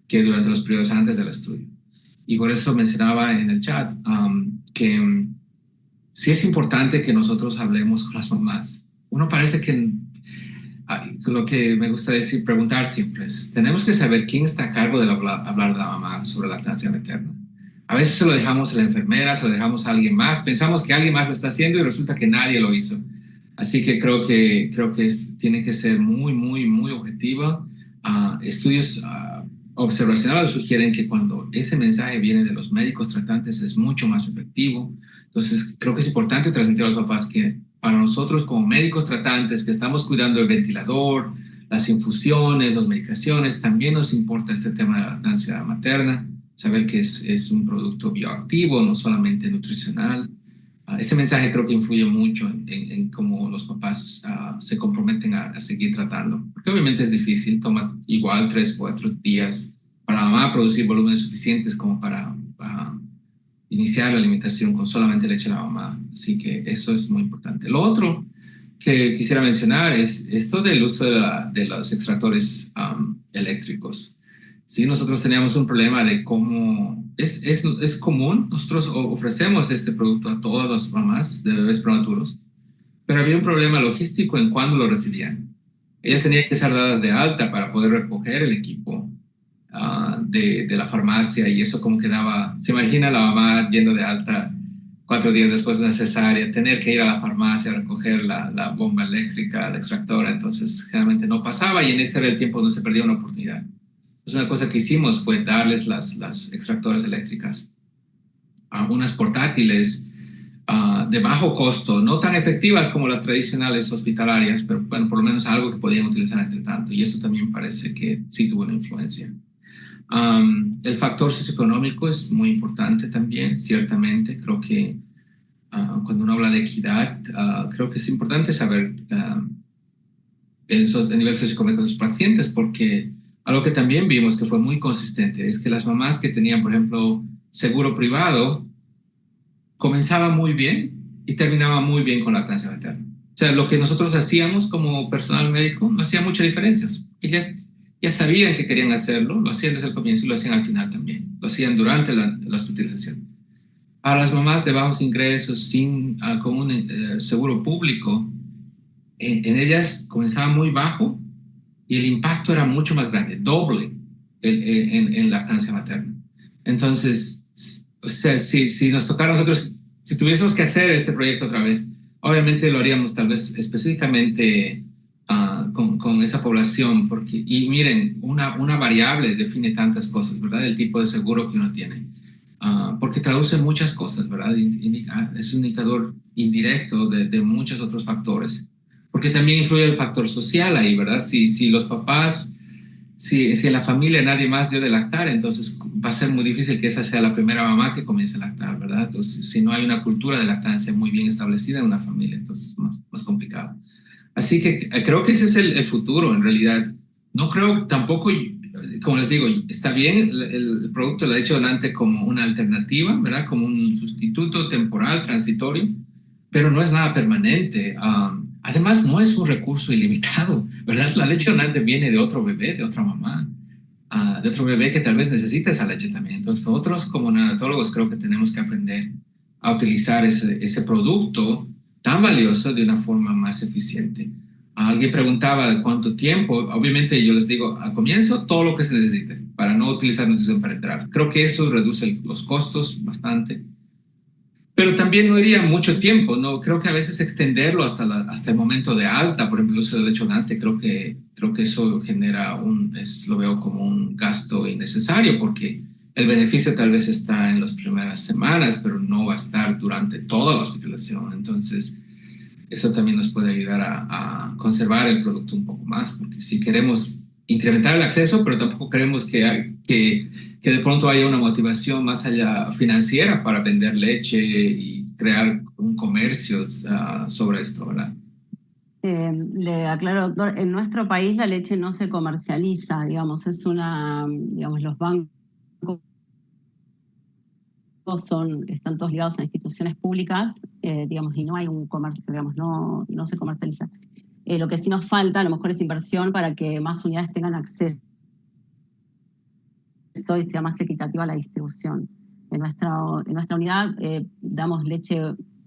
que durante los periodos antes del estudio. Y por eso mencionaba en el chat que sí es importante que nosotros hablemos con las mamás. Uno parece que lo que me gusta decir, preguntar siempre es, tenemos que saber quién está a cargo de hablar de la mamá sobre lactancia materna. A veces se lo dejamos a la enfermera, se lo dejamos a alguien más, pensamos que alguien más lo está haciendo y resulta que nadie lo hizo. Así que creo que tiene que ser muy, muy, muy objetiva. Estudios observacionales sugieren que cuando ese mensaje viene de los médicos tratantes es mucho más efectivo. Entonces, creo que es importante transmitir a los papás que para nosotros como médicos tratantes que estamos cuidando el ventilador, las infusiones, las medicaciones, también nos importa este tema de la lactancia materna, saber que es un producto bioactivo, no solamente nutricional. Ese mensaje creo que influye mucho en cómo los papás se comprometen a seguir tratando, porque obviamente es difícil, toma igual 3 o 4 días para la mamá producir volúmenes suficientes como para iniciar la alimentación con solamente leche de la mamá, así que eso es muy importante. Lo otro que quisiera mencionar es esto del uso de los extractores eléctricos. Sí, nosotros teníamos un problema de cómo es común, nosotros ofrecemos este producto a todas las mamás de bebés prematuros, pero había un problema logístico en cuándo lo recibían. Ellas tenían que ser dadas de alta para poder recoger el equipo de la farmacia, y eso como quedaba, se imagina la mamá yendo de alta 4 días después de una cesárea, tener que ir a la farmacia a recoger la bomba eléctrica, la extractora, entonces generalmente no pasaba, y en ese era el tiempo donde se perdía una oportunidad. Entonces una cosa que hicimos fue darles las extractoras eléctricas, unas portátiles de bajo costo, no tan efectivas como las tradicionales hospitalarias, pero bueno, por lo menos algo que podían utilizar entre tanto, y eso también parece que sí tuvo una influencia. El factor socioeconómico es muy importante también, ciertamente. Creo que cuando uno habla de equidad, creo que es importante saber el nivel socioeconómico de los pacientes, porque algo que también vimos que fue muy consistente es que las mamás que tenían, por ejemplo, seguro privado, comenzaban muy bien y terminaban muy bien con lactancia materna. O sea, lo que nosotros hacíamos como personal médico no hacía mucha diferencia. Ellas ya sabían que querían hacerlo, lo hacían desde el comienzo y lo hacían al final también. Lo hacían durante la hospitalización. Para las mamás de bajos ingresos, con un seguro público, en ellas comenzaba muy bajo y el impacto era mucho más grande, doble en lactancia materna. Entonces, o sea, si nos tocara a nosotros, si tuviésemos que hacer este proyecto otra vez, obviamente lo haríamos tal vez específicamente con esa población, porque, y miren, una variable define tantas cosas, ¿verdad? El tipo de seguro que uno tiene. Porque traduce muchas cosas, ¿verdad? Es un indicador indirecto de muchos otros factores. Porque también influye el factor social ahí, ¿verdad? Si los papás, si en la familia nadie más dio de lactar, entonces va a ser muy difícil que esa sea la primera mamá que comience a lactar, ¿verdad? Entonces, si no hay una cultura de lactancia muy bien establecida en una familia, entonces es más complicado. Así que creo que ese es el futuro, en realidad. No creo tampoco, como les digo, está bien el producto de la leche donante como una alternativa, ¿verdad? Como un sustituto temporal, transitorio, pero no es nada permanente. Además, no es un recurso ilimitado, ¿verdad? La leche donante viene de otro bebé, de otra mamá, de otro bebé que tal vez necesita esa leche también. Entonces, nosotros como neonatólogos creo que tenemos que aprender a utilizar ese producto tan valioso de una forma más eficiente. Alguien preguntaba de cuánto tiempo. Obviamente yo les digo, al comienzo todo lo que se necesite para no utilizar nutrición parenteral. Creo que eso reduce los costos bastante. Pero también no diría mucho tiempo, ¿no? Creo que a veces extenderlo hasta el momento de alta, por ejemplo, el uso de leche donante, creo que eso genera lo veo como un gasto innecesario, porque el beneficio tal vez está en las primeras semanas, pero no va a estar durante toda la hospitalización. Entonces, eso también nos puede ayudar a conservar el producto un poco más, porque si queremos incrementar el acceso, pero tampoco queremos que de pronto haya una motivación más allá financiera para vender leche y crear un comercio sobre esto, ¿verdad? Le aclaro, doctor, en nuestro país la leche no se comercializa, digamos, los bancos están todos ligados a instituciones públicas, digamos, y no hay un comercio, digamos, no se comercializa. Lo que sí nos falta, a lo mejor, es inversión para que más unidades tengan acceso y sea más equitativa la distribución. En nuestra unidad damos leche,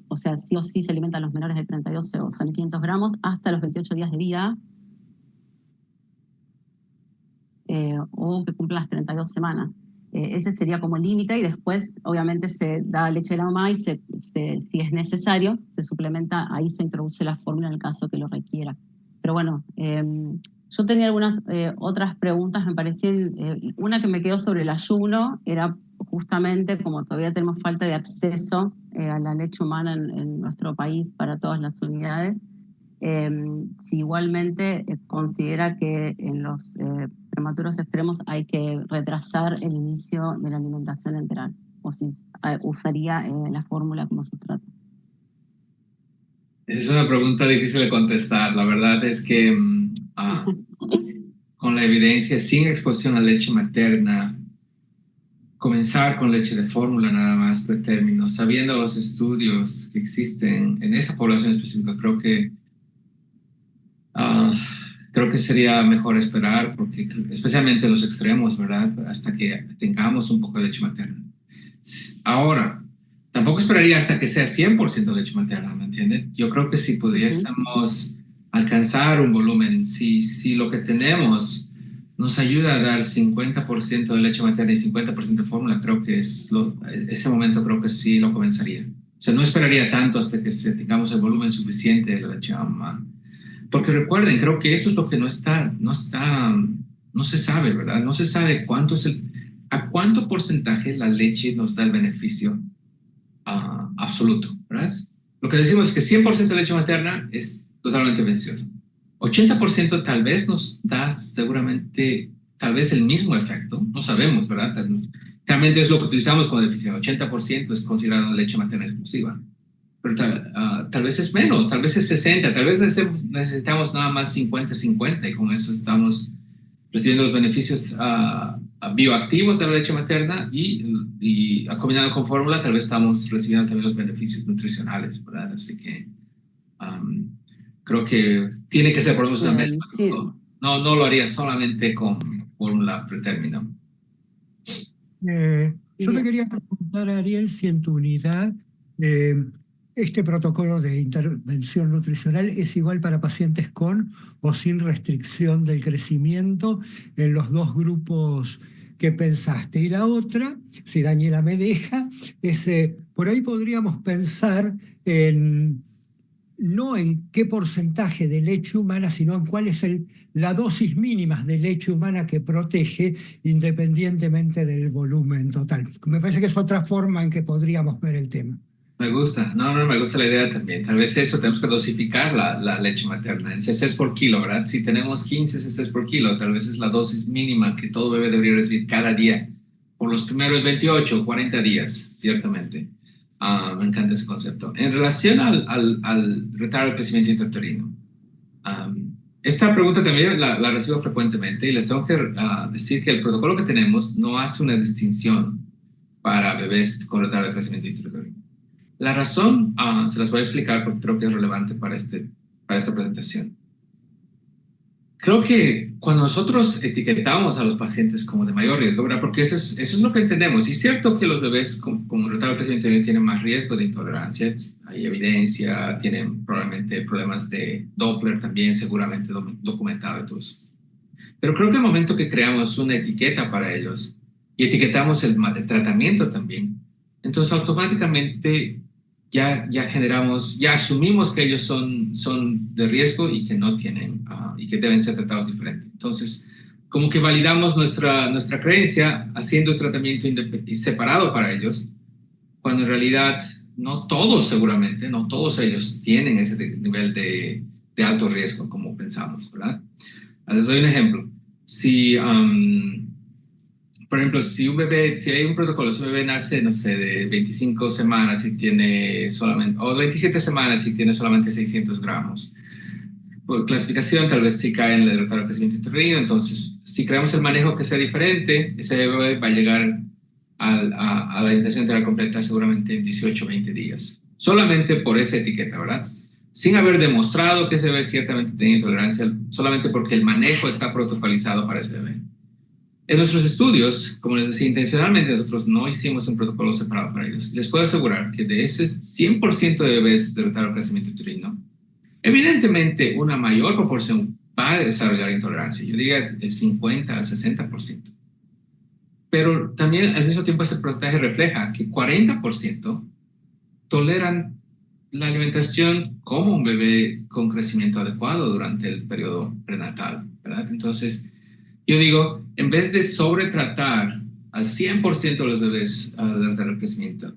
o sea, sí o sí se alimentan los menores de 32 o son 500 gramos hasta los 28 días de vida, o que cumplan las 32 semanas. Ese sería como el límite, y después obviamente se da leche de la mamá y si es necesario se suplementa, ahí se introduce la fórmula en el caso que lo requiera. Pero bueno, yo tenía algunas otras preguntas, me parecían, una que me quedó sobre el ayuno, era justamente como todavía tenemos falta de acceso a la leche humana en nuestro país para todas las unidades, si igualmente considera que en los prematuros extremos hay que retrasar el inicio de la alimentación enteral, o si usaría la fórmula como sustrato. Es una pregunta difícil de contestar. La verdad es que con la evidencia, sin exposición a leche materna, comenzar con leche de fórmula nada más pretérmino, sabiendo los estudios que existen en esa población específica, creo que sería mejor esperar, porque especialmente los extremos, ¿verdad? Hasta que tengamos un poco de leche materna. Ahora, tampoco esperaría hasta que sea 100% leche materna, ¿me entienden? Yo creo que si pudiésemos alcanzar un volumen, si lo que tenemos nos ayuda a dar 50% de leche materna y 50% de fórmula, creo que ese momento creo que sí lo comenzaría. O sea, no esperaría tanto hasta que tengamos el volumen suficiente de la leche mamá. Porque recuerden, creo que eso es lo que no se sabe, ¿verdad? No se sabe a cuánto porcentaje la leche nos da el beneficio absoluto, ¿verdad? Lo que decimos es que 100% de leche materna es totalmente beneficioso. 80% tal vez nos da seguramente, tal vez el mismo efecto, no sabemos, ¿verdad? Realmente es lo que utilizamos como definición. 80% es considerado leche materna exclusiva. Pero tal vez es menos, tal vez es 60, tal vez necesitamos nada más 50-50 y con eso estamos recibiendo los beneficios bioactivos de la leche materna y combinado con fórmula tal vez estamos recibiendo también los beneficios nutricionales, ¿verdad? Así que creo que tiene que ser por lo menos una mezcla. Sí. No lo haría solamente con fórmula pretérmino. Yo te quería preguntar, Ariel, si en tu unidad Este protocolo de intervención nutricional es igual para pacientes con o sin restricción del crecimiento en los dos grupos que pensaste. Y la otra, si Daniela me deja, es por ahí podríamos pensar en no en qué porcentaje de leche humana, sino en cuál es la dosis mínima de leche humana que protege independientemente del volumen total. Me parece que es otra forma en que podríamos ver el tema. Me gusta, no, me gusta la idea también. Tal vez eso, tenemos que dosificar la leche materna en cc por kilo, ¿verdad? Si tenemos 15 cc por kilo, tal vez es la dosis mínima que todo bebé debería recibir cada día, por los primeros 28 o 40 días, ciertamente. Me encanta ese concepto. En relación al retardo de crecimiento intrauterino, esta pregunta también la recibo frecuentemente y les tengo que decir que el protocolo que tenemos no hace una distinción para bebés con retardo de crecimiento intrauterino. La razón se las voy a explicar porque creo que es relevante para esta presentación. Creo que cuando nosotros etiquetamos a los pacientes como de mayor riesgo, ¿verdad? Porque eso es lo que entendemos. Y es cierto que los bebés con retardo de crecimiento tienen más riesgo de intolerancia. Hay evidencia, tienen probablemente problemas de Doppler también, seguramente documentado y todo eso. Pero creo que el momento que creamos una etiqueta para ellos y etiquetamos el tratamiento también, entonces automáticamente ya asumimos que ellos son de riesgo y que no tienen, y que deben ser tratados diferente. Entonces, como que validamos nuestra creencia haciendo un tratamiento separado para ellos, cuando en realidad no todos seguramente, no todos ellos tienen ese nivel de alto riesgo como pensamos, ¿verdad? Les doy un ejemplo. Por ejemplo, si hay un protocolo, si un bebé nace, no sé, de 25 semanas y tiene solamente, o 27 semanas y tiene solamente 600 gramos, por clasificación tal vez sí cae en el retardo de crecimiento intrauterino. Entonces, si creamos el manejo que sea diferente, ese bebé va a llegar a la alimentación enteral completa seguramente en 18 o 20 días. Solamente por esa etiqueta, ¿verdad? Sin haber demostrado que ese bebé ciertamente tenía intolerancia, solamente porque el manejo está protocolizado para ese bebé. En nuestros estudios, como les decía, intencionalmente nosotros no hicimos un protocolo separado para ellos. Les puedo asegurar que de ese 100% de bebés de retardo de crecimiento uterino, evidentemente una mayor proporción va a desarrollar intolerancia. Yo diría el 50 al 60%. Pero también al mismo tiempo ese porcentaje refleja que 40% toleran la alimentación como un bebé con crecimiento adecuado durante el periodo prenatal, ¿verdad? Entonces, yo digo, en vez de sobretratar al 100% de los bebés de retardo de crecimiento,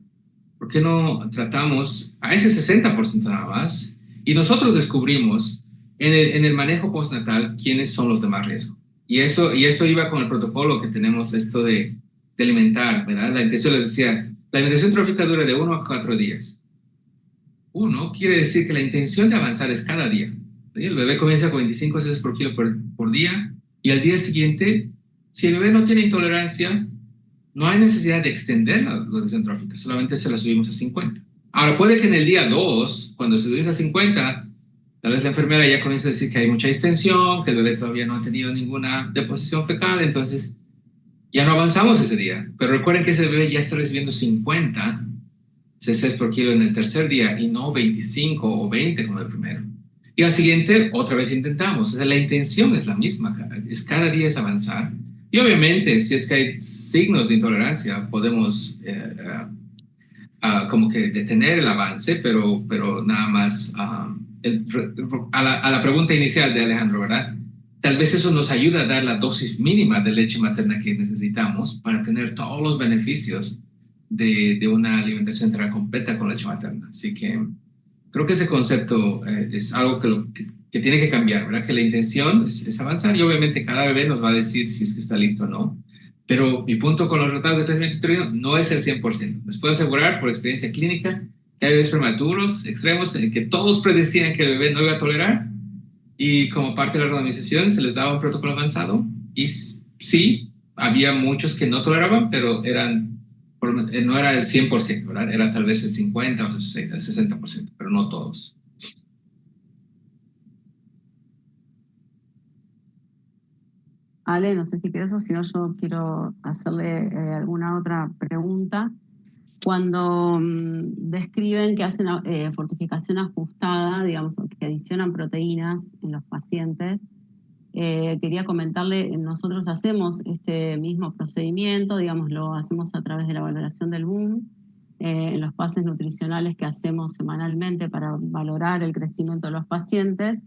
¿por qué no tratamos a ese 60% nada más? Y nosotros descubrimos en el manejo postnatal quiénes son los de más riesgo. Y eso iba con el protocolo que tenemos, esto de alimentar, ¿verdad? La intención, les decía, la alimentación trófica dura de 1 a 4 días. 1 quiere decir que la intención de avanzar es cada día. ¿Sí? El bebé comienza con 25 cc por kilo por día y al día siguiente, si el bebé no tiene intolerancia, no hay necesidad de extender la dotación trófica, solamente se la subimos a 50. Ahora, puede que en el día 2, cuando se subimos a 50, tal vez la enfermera ya comience a decir que hay mucha distensión, que el bebé todavía no ha tenido ninguna deposición fecal, entonces ya no avanzamos ese día. Pero recuerden que ese bebé ya está recibiendo 50 cc por kilo en el tercer día y no 25 o 20 como el primero. Y al siguiente, otra vez intentamos. O sea, la intención es la misma, cada día es avanzar. Y obviamente, si es que hay signos de intolerancia, podemos como que detener el avance, pero nada más a la pregunta inicial de Alejandro, ¿verdad? Tal vez eso nos ayuda a dar la dosis mínima de leche materna que necesitamos para tener todos los beneficios de una alimentación enteral completa con leche materna. Así que creo que ese concepto es algo que tiene que cambiar, ¿verdad? Que la intención es avanzar y obviamente cada bebé nos va a decir si es que está listo o no. Pero mi punto con los retardos de crecimiento uterino no es el 100%. Les puedo asegurar por experiencia clínica que hay bebés prematuros, extremos, que todos predecían que el bebé no iba a tolerar y como parte de la randomización se les daba un protocolo avanzado y sí, había muchos que no toleraban, pero no era el 100%, ¿verdad? Era tal vez el 50 o el 60%, pero no todos. Ale, no sé si quieres o si no, yo quiero hacerle alguna otra pregunta. cuando describen que hacen fortificación ajustada, digamos, que adicionan proteínas en los pacientes, quería comentarle, nosotros hacemos este mismo procedimiento, digamos, lo hacemos a través de la valoración del BUM, en los pases nutricionales que hacemos semanalmente para valorar el crecimiento de los pacientes.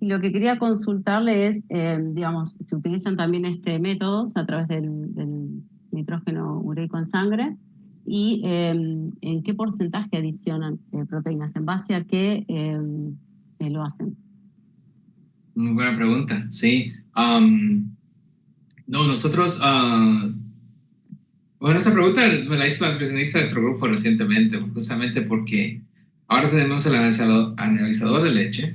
Y lo que quería consultarle es, digamos, se utilizan también métodos a través del nitrógeno ureico en sangre, y en qué porcentaje adicionan proteínas, en base a qué lo hacen. Muy buena pregunta, sí. No, nosotros, bueno, esta pregunta me la hizo la nutricionista de nuestro grupo recientemente, justamente porque ahora tenemos el analizador de leche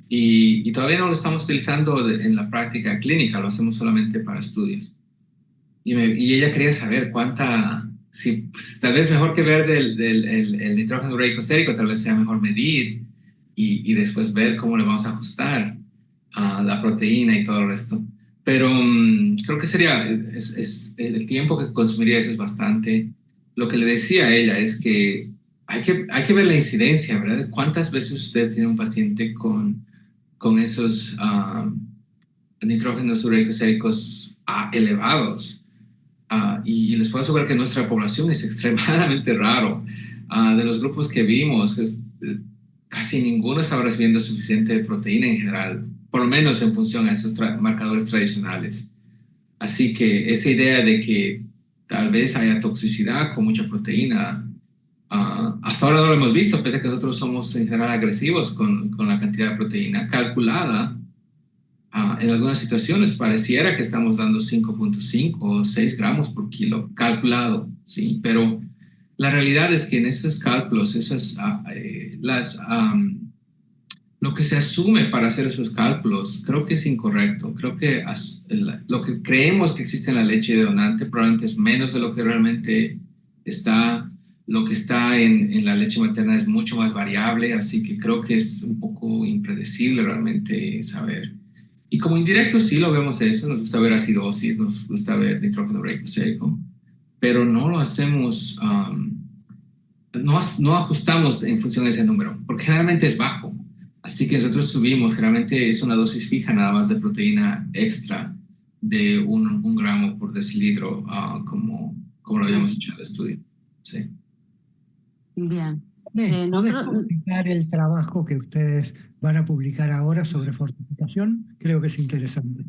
y todavía no lo estamos utilizando en la práctica clínica, lo hacemos solamente para estudios. Y ella quería saber pues, tal vez mejor que ver el nitrógeno ureico sérico, tal vez sea mejor medir y después ver cómo le vamos a ajustar a la proteína y todo el resto. Pero creo que el tiempo que consumiría eso es bastante. Lo que le decía a ella es que hay que ver la incidencia, ¿verdad? ¿Cuántas veces usted tiene un paciente con esos nitrógenos ureicos séricos elevados? Y les puedo asegurar que nuestra población es extremadamente raro. De los grupos que vimos, casi ninguno estaba recibiendo suficiente proteína en general, por lo menos en función a esos marcadores tradicionales. Así que esa idea de que tal vez haya toxicidad con mucha proteína, hasta ahora no lo hemos visto, pese a que nosotros somos en general agresivos con la cantidad de proteína calculada. En algunas situaciones pareciera que estamos dando 5.5 o 6 gramos por kilo calculado, ¿sí? Pero la realidad es que en esos cálculos, lo que se asume para hacer esos cálculos creo que es incorrecto. Creo que lo que creemos que existe en la leche de donante probablemente es menos de lo que realmente está. Lo que está en la leche materna es mucho más variable, así que creo que es un poco impredecible realmente saber. Y como indirecto sí lo vemos eso, nos gusta ver acidosis, nos gusta ver nitrógeno ureico sérico, pero no lo hacemos, no ajustamos en función de ese número, porque generalmente es bajo. Así que nosotros subimos, generalmente es una dosis fija nada más de proteína extra de un gramo por decilitro, como lo habíamos hecho en el estudio. Sí. Bien. ¿Podés comentar el trabajo que ustedes van a publicar ahora sobre fortificación? Creo que es interesante.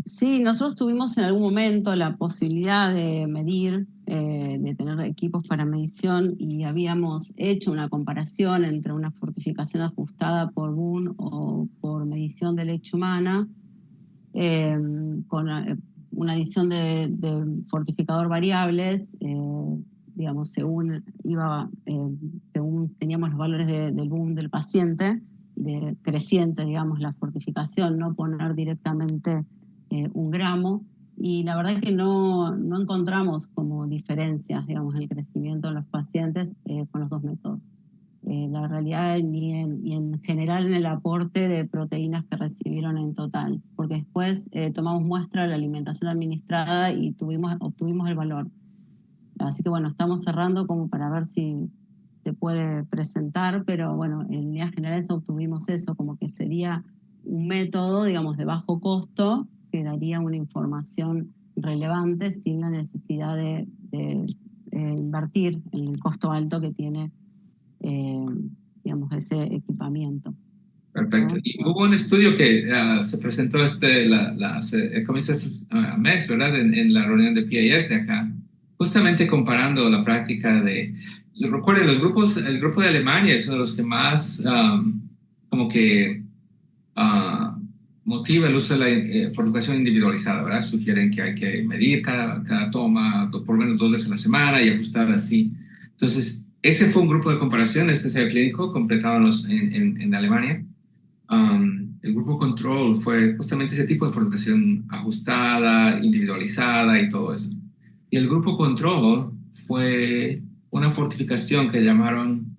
Sí, nosotros tuvimos en algún momento la posibilidad de medir, de tener equipos para medición, y habíamos hecho una comparación entre una fortificación ajustada por BUN o por medición de leche humana, con una adición de fortificador variables, digamos, según teníamos los valores del BUM del paciente, creciente, digamos, la fortificación, no poner directamente 1 gramo, y la verdad es que no encontramos como diferencias, digamos, en el crecimiento de los pacientes con los dos métodos. La realidad y en general en el aporte de proteínas que recibieron en total, porque después tomamos muestra de la alimentación administrada y obtuvimos el valor. Así que bueno, estamos cerrando como para ver si se puede presentar, pero bueno, en líneas generales obtuvimos eso, como que sería un método, digamos, de bajo costo, que daría una información relevante sin la necesidad de invertir en el costo alto que tiene, digamos, ese equipamiento. Perfecto. Y hubo un estudio que se presentó comienza este mes, ¿verdad? En la reunión de PIS de acá, justamente comparando la práctica de... Recuerden, el grupo de Alemania es uno de los que más como que motiva el uso de la fortificación individualizada, ¿verdad? Sugieren que hay que medir cada toma por lo menos 2 veces a la semana y ajustar así. Entonces, ese fue un grupo de comparación, este ensayo clínico completado en Alemania. El grupo control fue justamente ese tipo de fortificación ajustada, individualizada y todo eso. Y el grupo control fue una fortificación que llamaron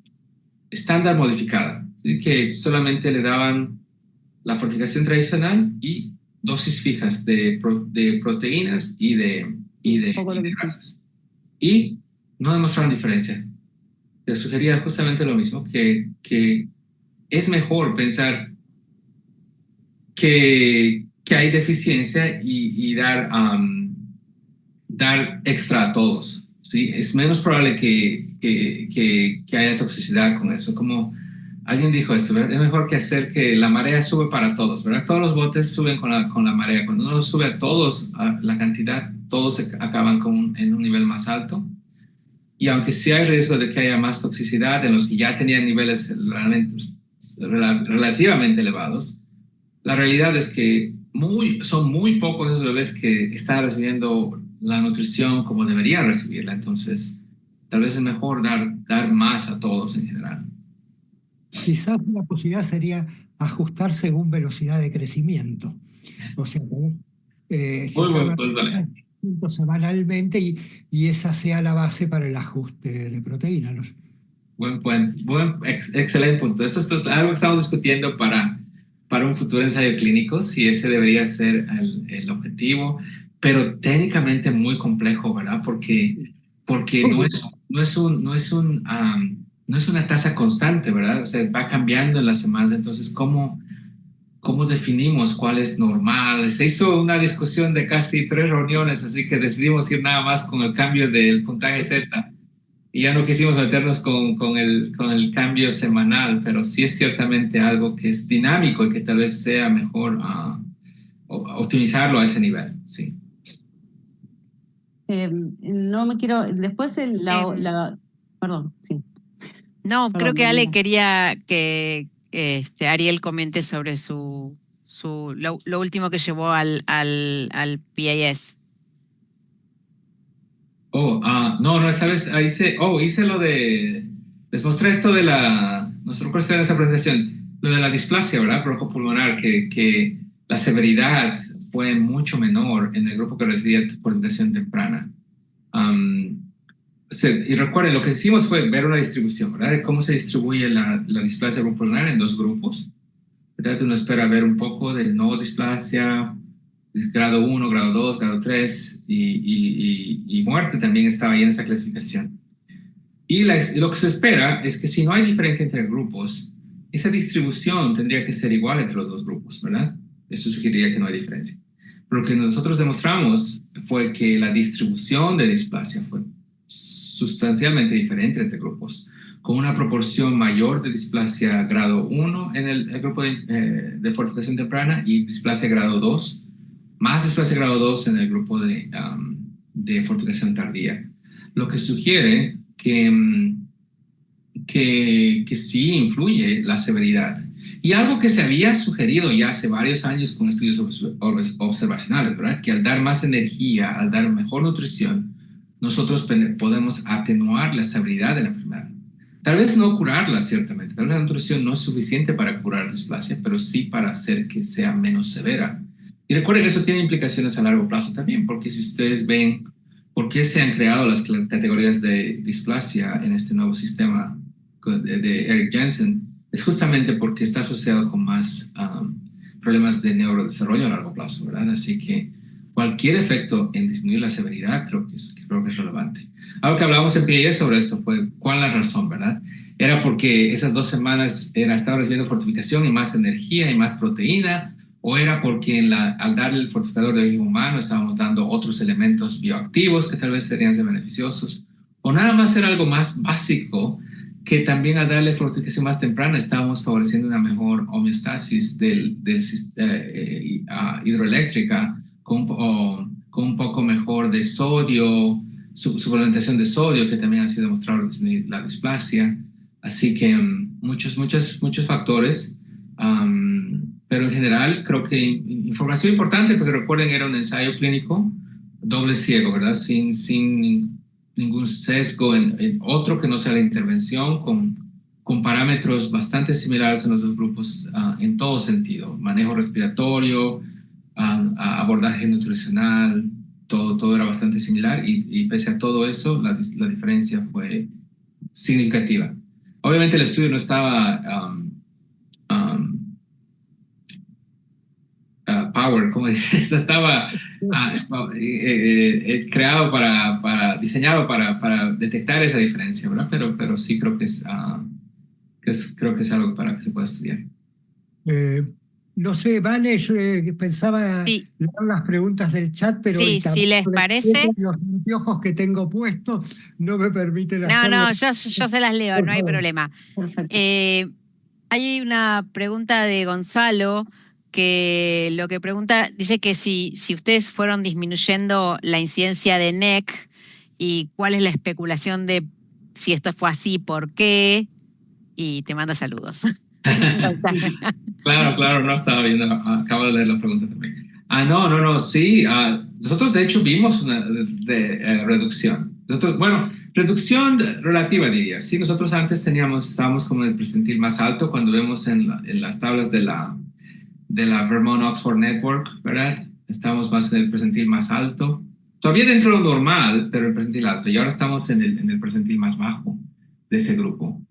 estándar modificada, ¿sí? Que solamente le daban la fortificación tradicional y dosis fijas de proteínas y de grasas. Y no demostraron diferencia. Les sugería justamente lo mismo, que es mejor pensar que hay deficiencia y dar extra a todos, ¿sí? Es menos probable que haya toxicidad con eso. Como alguien dijo esto, ¿verdad? Es mejor que hacer que la marea sube para todos, ¿verdad? Todos los botes suben con la marea. Cuando uno sube a todos, a la cantidad, todos acaban en un nivel más alto. Y aunque sí hay riesgo de que haya más toxicidad en los que ya tenían niveles relativamente elevados, la realidad es que son muy pocos esos bebés que están recibiendo la nutrición como deberían recibirla. Entonces, tal vez es mejor dar más a todos en general. Quizás una posibilidad sería ajustar según velocidad de crecimiento. O sea, Muy buen sacar punto, Alex. semanalmente y esa sea la base para el ajuste de proteínas, ¿no? Buen punto, excelente punto. Esto es algo que estamos discutiendo para un futuro ensayo clínico, si ese debería ser el objetivo, pero técnicamente muy complejo, ¿verdad? Porque no es una tasa constante, ¿verdad? O sea, va cambiando en las semanas. Entonces, ¿cómo definimos cuál es normal? Se hizo una discusión de casi 3 reuniones, así que decidimos ir nada más con el cambio del puntaje Z. Y ya no quisimos meternos con el cambio semanal, pero sí es ciertamente algo que es dinámico y que tal vez sea mejor optimizarlo a ese nivel, sí. No me quiero, después perdón, sí. No, Perdón, creo que Ale María. quería que Ariel comente sobre lo último que llevó al PAS. No, esta vez hice les mostré esto no sé recuerdo en esa presentación, lo de la displasia, ¿verdad? Broncopulmonar, que la severidad fue mucho menor en el grupo que recibía fortificación temprana. Y recuerden, lo que hicimos fue ver una distribución, ¿verdad? De cómo se distribuye la displasia broncopulmonar en 2 grupos, ¿verdad? Uno espera ver un poco de no displasia, grado 1, grado 2, grado 3 y muerte también estaba ahí en esa clasificación. Y lo que se espera es que si no hay diferencia entre grupos, esa distribución tendría que ser igual entre los 2 grupos, ¿verdad? Eso sugeriría que no hay diferencia. Pero lo que nosotros demostramos fue que la distribución de displasia fue sustancialmente diferente entre grupos, con una proporción mayor de displasia grado 1 en el grupo de fortificación temprana y displasia grado 2, más displasia grado 2 en el grupo de fortificación tardía. Lo que sugiere que sí influye la severidad. Y algo que se había sugerido ya hace varios años con estudios observacionales, ¿verdad? Que al dar más energía, al dar mejor nutrición, nosotros podemos atenuar la severidad de la enfermedad. Tal vez no curarla, ciertamente. Tal vez la nutrición no es suficiente para curar displasia, pero sí para hacer que sea menos severa. Y recuerden que eso tiene implicaciones a largo plazo también, porque si ustedes ven por qué se han creado las categorías de displasia en este nuevo sistema de Eric Jensen, es justamente porque está asociado con más problemas de neurodesarrollo a largo plazo, ¿verdad? Así que cualquier efecto en disminuir la severidad creo que es relevante. Algo que hablábamos en PIE sobre esto fue cuál es la razón, ¿verdad? Era porque esas 2 semanas estaba recibiendo fortificación y más energía y más proteína, o era porque al dar el fortificador de origen humano estábamos dando otros elementos bioactivos que tal vez serían beneficiosos, o nada más era algo más básico, que también al darle fortificación más temprana estábamos favoreciendo una mejor homeostasis hidroeléctrica con un poco mejor de sodio, suplementación de sodio, que también ha sido demostrado disminuir la displasia. Así que muchos factores, pero en general creo que información importante, porque recuerden era un ensayo clínico doble ciego, ¿verdad? Sin ningún sesgo en otro que no sea la intervención, con parámetros bastante similares en los 2 grupos en todo sentido, manejo respiratorio, abordaje nutricional, todo era bastante similar y pese a todo eso, la diferencia fue significativa. Obviamente el estudio no estaba power, ¿cómo dice? Esto estaba creado diseñado para detectar esa diferencia, ¿verdad? Pero sí creo que creo que es algo para que se pueda estudiar. No sé, Vane, yo pensaba Sí, leer las preguntas del chat, pero sí, el si les tamaño parece. de los anteojos que tengo puestos no me permiten No, hacerlo. no, yo se las leo, Por no hay favor. problema. Perfecto. Hay una pregunta de Gonzalo que lo que pregunta, dice que si ustedes fueron disminuyendo la incidencia de NEC y cuál es la especulación de si esto fue así, por qué, y te manda saludos. Gonzalo. Claro, no estaba viendo, acabo de leer la pregunta también. No, sí, nosotros de hecho vimos una reducción. Bueno, reducción relativa diría. Sí, nosotros antes estábamos como en el percentil más alto cuando vemos en las tablas de la Vermont Oxford Network, ¿verdad? Estamos más en el percentil más alto. Todavía dentro de lo normal, pero el percentil alto. Y ahora estamos en el percentil más bajo de ese grupo.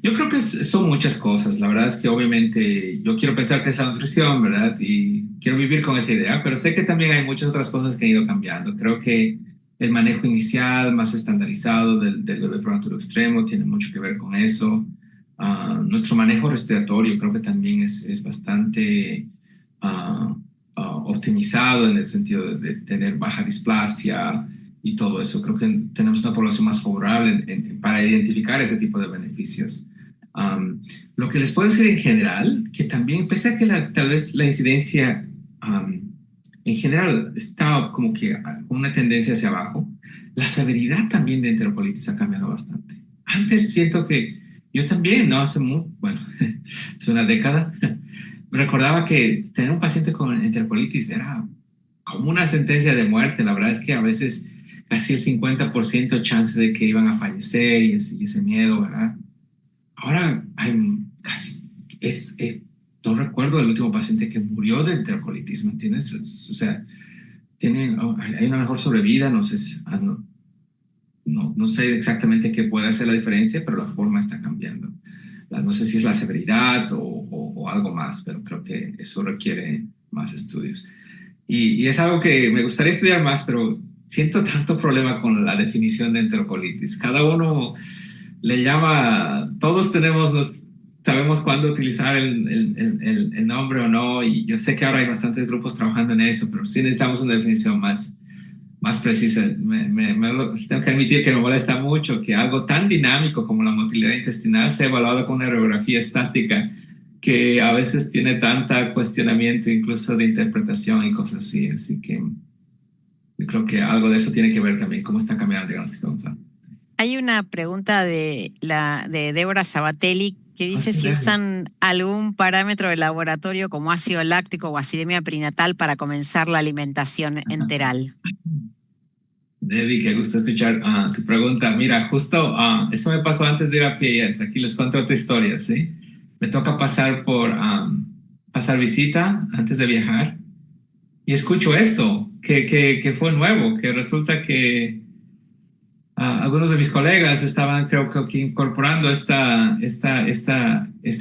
Yo creo que son muchas cosas. La verdad es que obviamente yo quiero pensar que es la nutrición, ¿verdad? Y quiero vivir con esa idea, pero sé que también hay muchas otras cosas que han ido cambiando. Creo que el manejo inicial más estandarizado del bebé prematuro extremo tiene mucho que ver con eso. Nuestro manejo respiratorio creo que también es bastante optimizado en el sentido de tener baja displasia y todo eso. Creo que tenemos una población más favorable para identificar ese tipo de beneficios. Lo que les puedo decir en general, que también, pese a que tal vez la incidencia en general está como que con una tendencia hacia abajo, la severidad también de enterocolitis ha cambiado bastante. Antes siento que yo también, no hace bueno, hace una década, recordaba que tener un paciente con enterocolitis era como una sentencia de muerte. La verdad es que a veces casi el 50% chance de que iban a fallecer y ese miedo, ¿verdad? Ahora hay casi, no recuerdo el último paciente que murió de enterocolitis, ¿me entiendes? O sea, hay una mejor sobrevida, no sé, no sé exactamente qué puede hacer la diferencia, pero la forma está cambiando. No sé si es la severidad o algo más, pero creo que eso requiere más estudios. Y es algo que me gustaría estudiar más, pero siento tanto problema con la definición de enterocolitis. Cada uno le llama, todos sabemos cuándo utilizar el nombre o no, y yo sé que ahora hay bastantes grupos trabajando en eso, pero sí necesitamos una definición más precisa. Tengo que admitir que me molesta mucho que algo tan dinámico como la motilidad intestinal sea evaluado con una radiografía estática que a veces tiene tanta cuestionamiento incluso de interpretación y cosas así. Así que yo creo que algo de eso tiene que ver también cómo está cambiando el diagnóstico. Hay una pregunta de Débora Sabatelli que dice si usan algún parámetro de laboratorio como ácido láctico o acidemia perinatal para comenzar la alimentación enteral. Debbie, qué gusto escuchar tu pregunta. Mira, justo eso me pasó antes de ir a PIS. Aquí les cuento otra historia, ¿sí? Me toca pasar visita antes de viajar y escucho esto, que fue nuevo, que resulta que algunos de mis colegas estaban, creo que incorporando este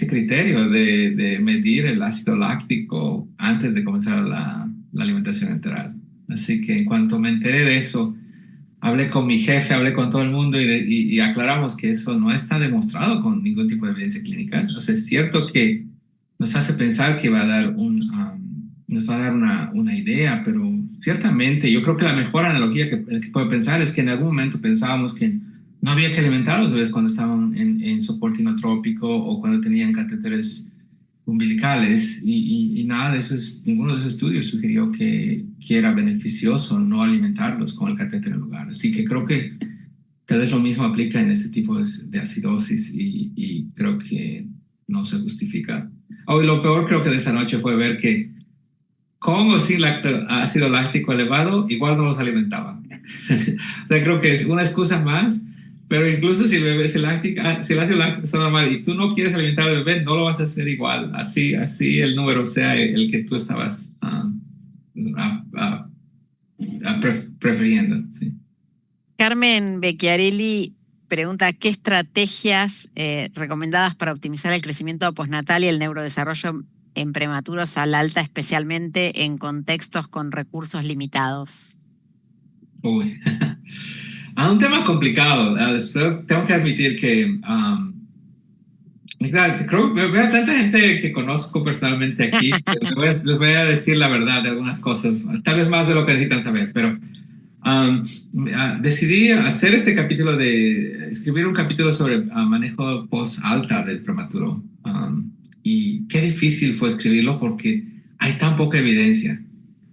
criterio de medir el ácido láctico antes de comenzar la alimentación enteral. Así que en cuanto me enteré de eso, hablé con mi jefe, hablé con todo el mundo y aclaramos que eso no está demostrado con ningún tipo de evidencia clínica. Entonces es cierto que nos hace pensar que va a dar nos va a dar una idea, pero ciertamente yo creo que la mejor analogía que puede pensar es que en algún momento pensábamos que no había que alimentar a los bebés cuando estaban en soporte inotrópico o cuando tenían catéteres umbilicales y nada de eso ninguno de esos estudios sugirió que era beneficioso no alimentarlos con el catéter en lugar. Así que creo que tal vez lo mismo aplica en este tipo de acidosis y creo que no se justifica. Y lo peor creo que de esa noche fue ver que con o sin ácido láctico elevado, igual no los alimentaban. O sea, creo que es una excusa más, pero incluso si el ácido láctico está normal y tú no quieres alimentar al bebé, no lo vas a hacer igual, así el número sea el que tú estabas prefiriendo. Sí. Carmen Becchiarelli pregunta ¿qué estrategias recomendadas para optimizar el crecimiento postnatal y el neurodesarrollo en prematuros al alta, especialmente en contextos con recursos limitados? Uy. Un tema complicado. Tengo que admitir que creo que veo a tanta gente que conozco personalmente aquí. Les voy a decir la verdad de algunas cosas, tal vez más de lo que necesitan saber, pero decidí hacer este capítulo escribir un capítulo sobre manejo post-alta del prematuro. Y qué difícil fue escribirlo porque hay tan poca evidencia.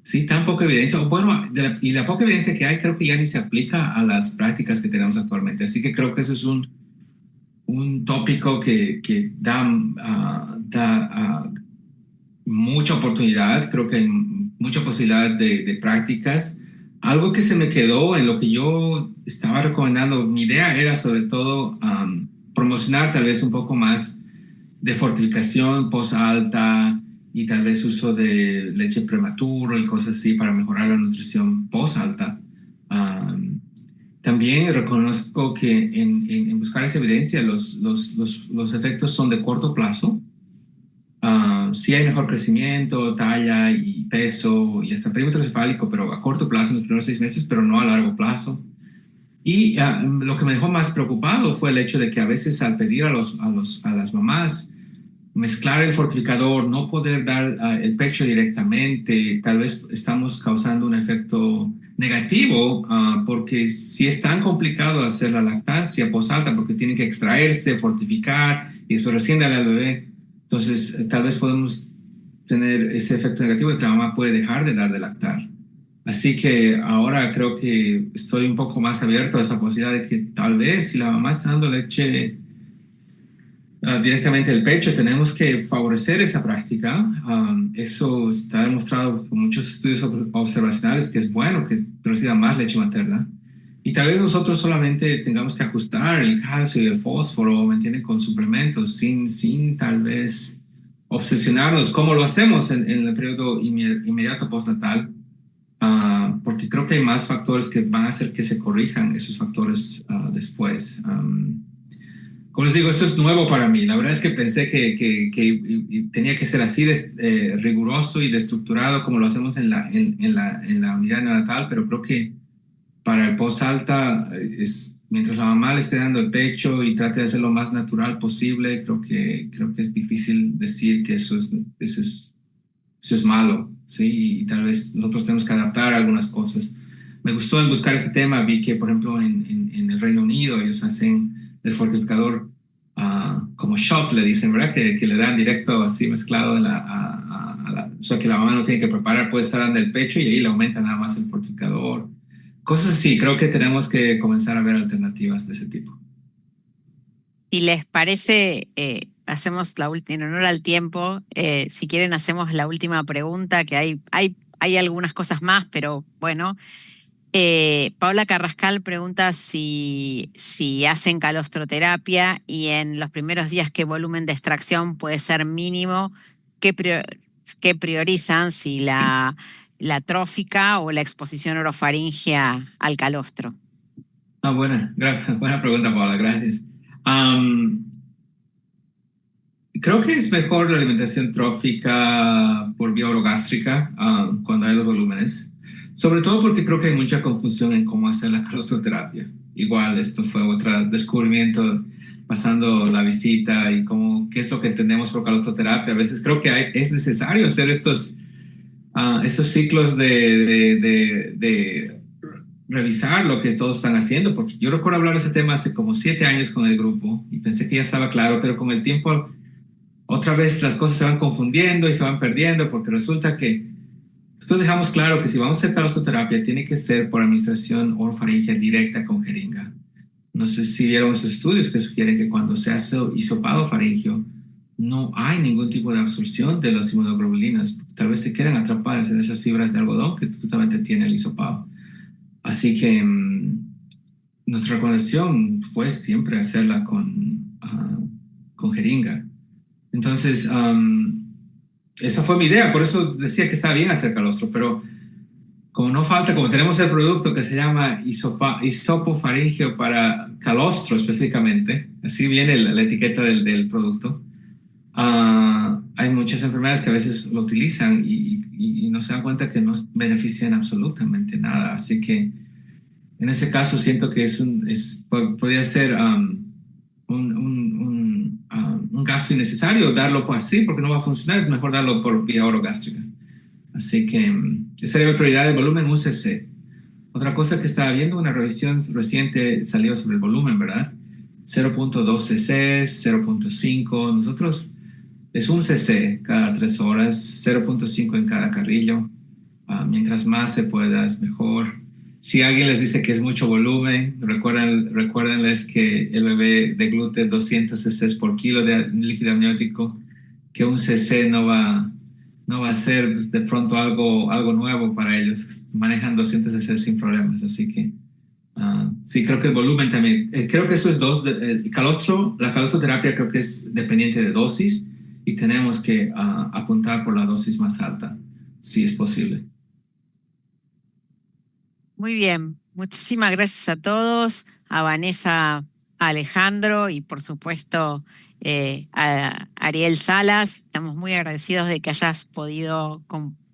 Sí, tan poca evidencia. Bueno, y la poca evidencia que hay creo que ya ni se aplica a las prácticas que tenemos actualmente. Así que creo que eso es un tópico que da mucha oportunidad, creo que hay mucha posibilidad de prácticas. Algo que se me quedó en lo que yo estaba recomendando, mi idea era sobre todo promocionar tal vez un poco más de fortificación post-alta y tal vez uso de leche prematuro y cosas así para mejorar la nutrición post-alta. También reconozco que en buscar esa evidencia los efectos son de corto plazo. Sí hay mejor crecimiento, talla y peso y hasta perímetro cefálico, pero a corto plazo en los primeros 6 meses, pero no a largo plazo. Y lo que me dejó más preocupado fue el hecho de que a veces al pedir a las mamás mezclar el fortificador, no poder dar el pecho directamente, tal vez estamos causando un efecto negativo porque si es tan complicado hacer la lactancia posalta porque tienen que extraerse, fortificar y después recién darle al bebé, entonces tal vez podemos tener ese efecto negativo de que la mamá puede dejar de dar de lactar. Así que ahora creo que estoy un poco más abierto a esa posibilidad de que tal vez si la mamá está dando leche directamente del pecho, tenemos que favorecer esa práctica. Eso está demostrado por muchos estudios observacionales que es bueno que reciba más leche materna. Y tal vez nosotros solamente tengamos que ajustar el calcio y el fósforo, ¿me entienden? Con suplementos, sin tal vez obsesionarnos como lo hacemos en el periodo inmediato postnatal. Porque creo que hay más factores que van a hacer que se corrijan esos factores después. Como les digo, esto es nuevo para mí. La verdad es que pensé que tenía que ser así riguroso y estructurado como lo hacemos en la unidad neonatal, pero creo que para el post-alta, mientras la mamá le esté dando el pecho y trate de hacerlo lo más natural posible, creo que es difícil decir que eso es malo, ¿sí? Y tal vez nosotros tenemos que adaptar algunas cosas. Me gustó en buscar este tema, vi que, por ejemplo, en el Reino Unido ellos hacen el fortificador como shot, le dicen, ¿verdad? Que le dan directo así mezclado o sea que la mamá no tiene que preparar, puede estar dando el pecho y ahí le aumentan nada más el fortificador. Cosas así, creo que tenemos que comenzar a ver alternativas de ese tipo. Si les parece, hacemos en honor al tiempo, si quieren hacemos la última pregunta, que hay algunas cosas más, pero bueno. Paula Carrascal pregunta si hacen calostroterapia y en los primeros días qué volumen de extracción puede ser mínimo, qué priorizan, si la trófica o la exposición orofaringea al calostro. Buena pregunta, Paula, gracias. Creo que es mejor la alimentación trófica por vía orogástrica cuando hay los volúmenes. Sobre todo porque creo que hay mucha confusión en cómo hacer la calostroterapia. Igual, esto fue otro descubrimiento pasando la visita y qué es lo que entendemos por calostroterapia. A veces creo que es necesario hacer estos ciclos de revisar lo que todos están haciendo, porque yo recuerdo hablar de ese tema hace como 7 años con el grupo y pensé que ya estaba claro, pero con el tiempo otra vez las cosas se van confundiendo y se van perdiendo, porque resulta que nosotros dejamos claro que si vamos a hacer calostroterapia tiene que ser por administración orofaringea directa con jeringa. No sé si vieron esos estudios que sugieren que cuando se hace hisopado faríngeo no hay ningún tipo de absorción de las inmunoglobulinas, tal vez se quedan atrapadas en esas fibras de algodón que justamente tiene el hisopado. Así que nuestra recomendación fue siempre hacerla con jeringa. Entonces, esa fue mi idea, por eso decía que está bien hacer calostro, pero como tenemos el producto que se llama hisopofaringeo para calostro específicamente, así viene la etiqueta del producto, hay muchas enfermedades que a veces lo utilizan y no se dan cuenta que no benefician absolutamente nada. Así que en ese caso siento que podría ser un gasto innecesario darlo por así, porque no va a funcionar. Es mejor darlo por vía orogástrica. Así que esa sería mi prioridad de volumen UCC. Otra cosa que estaba viendo, una revisión reciente salió sobre el volumen, ¿verdad? 0.2 cc, 0.5. Nosotros es un cc cada 3 horas, 0.5 en cada carrillo. Mientras más se pueda, es mejor. Si alguien les dice que es mucho volumen, recuérdenles que el bebé deglute 200 cc por kilo de líquido amniótico, que un cc no va a ser de pronto algo nuevo para ellos. Manejan 200 cc sin problemas, así que sí, creo que el volumen también. Creo que eso es la calostroterapia creo que es dependiente de dosis y tenemos que apuntar por la dosis más alta, si es posible. Muy bien, muchísimas gracias a todos, a Vanessa, a Alejandro y por supuesto a Ariel Salas. Estamos muy agradecidos de que hayas podido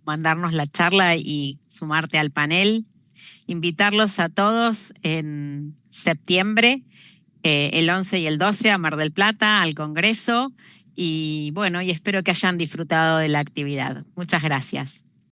mandarnos la charla y sumarte al panel. Invitarlos a todos en septiembre, el 11 y el 12 a Mar del Plata, al Congreso. Y bueno, y espero que hayan disfrutado de la actividad. Muchas gracias.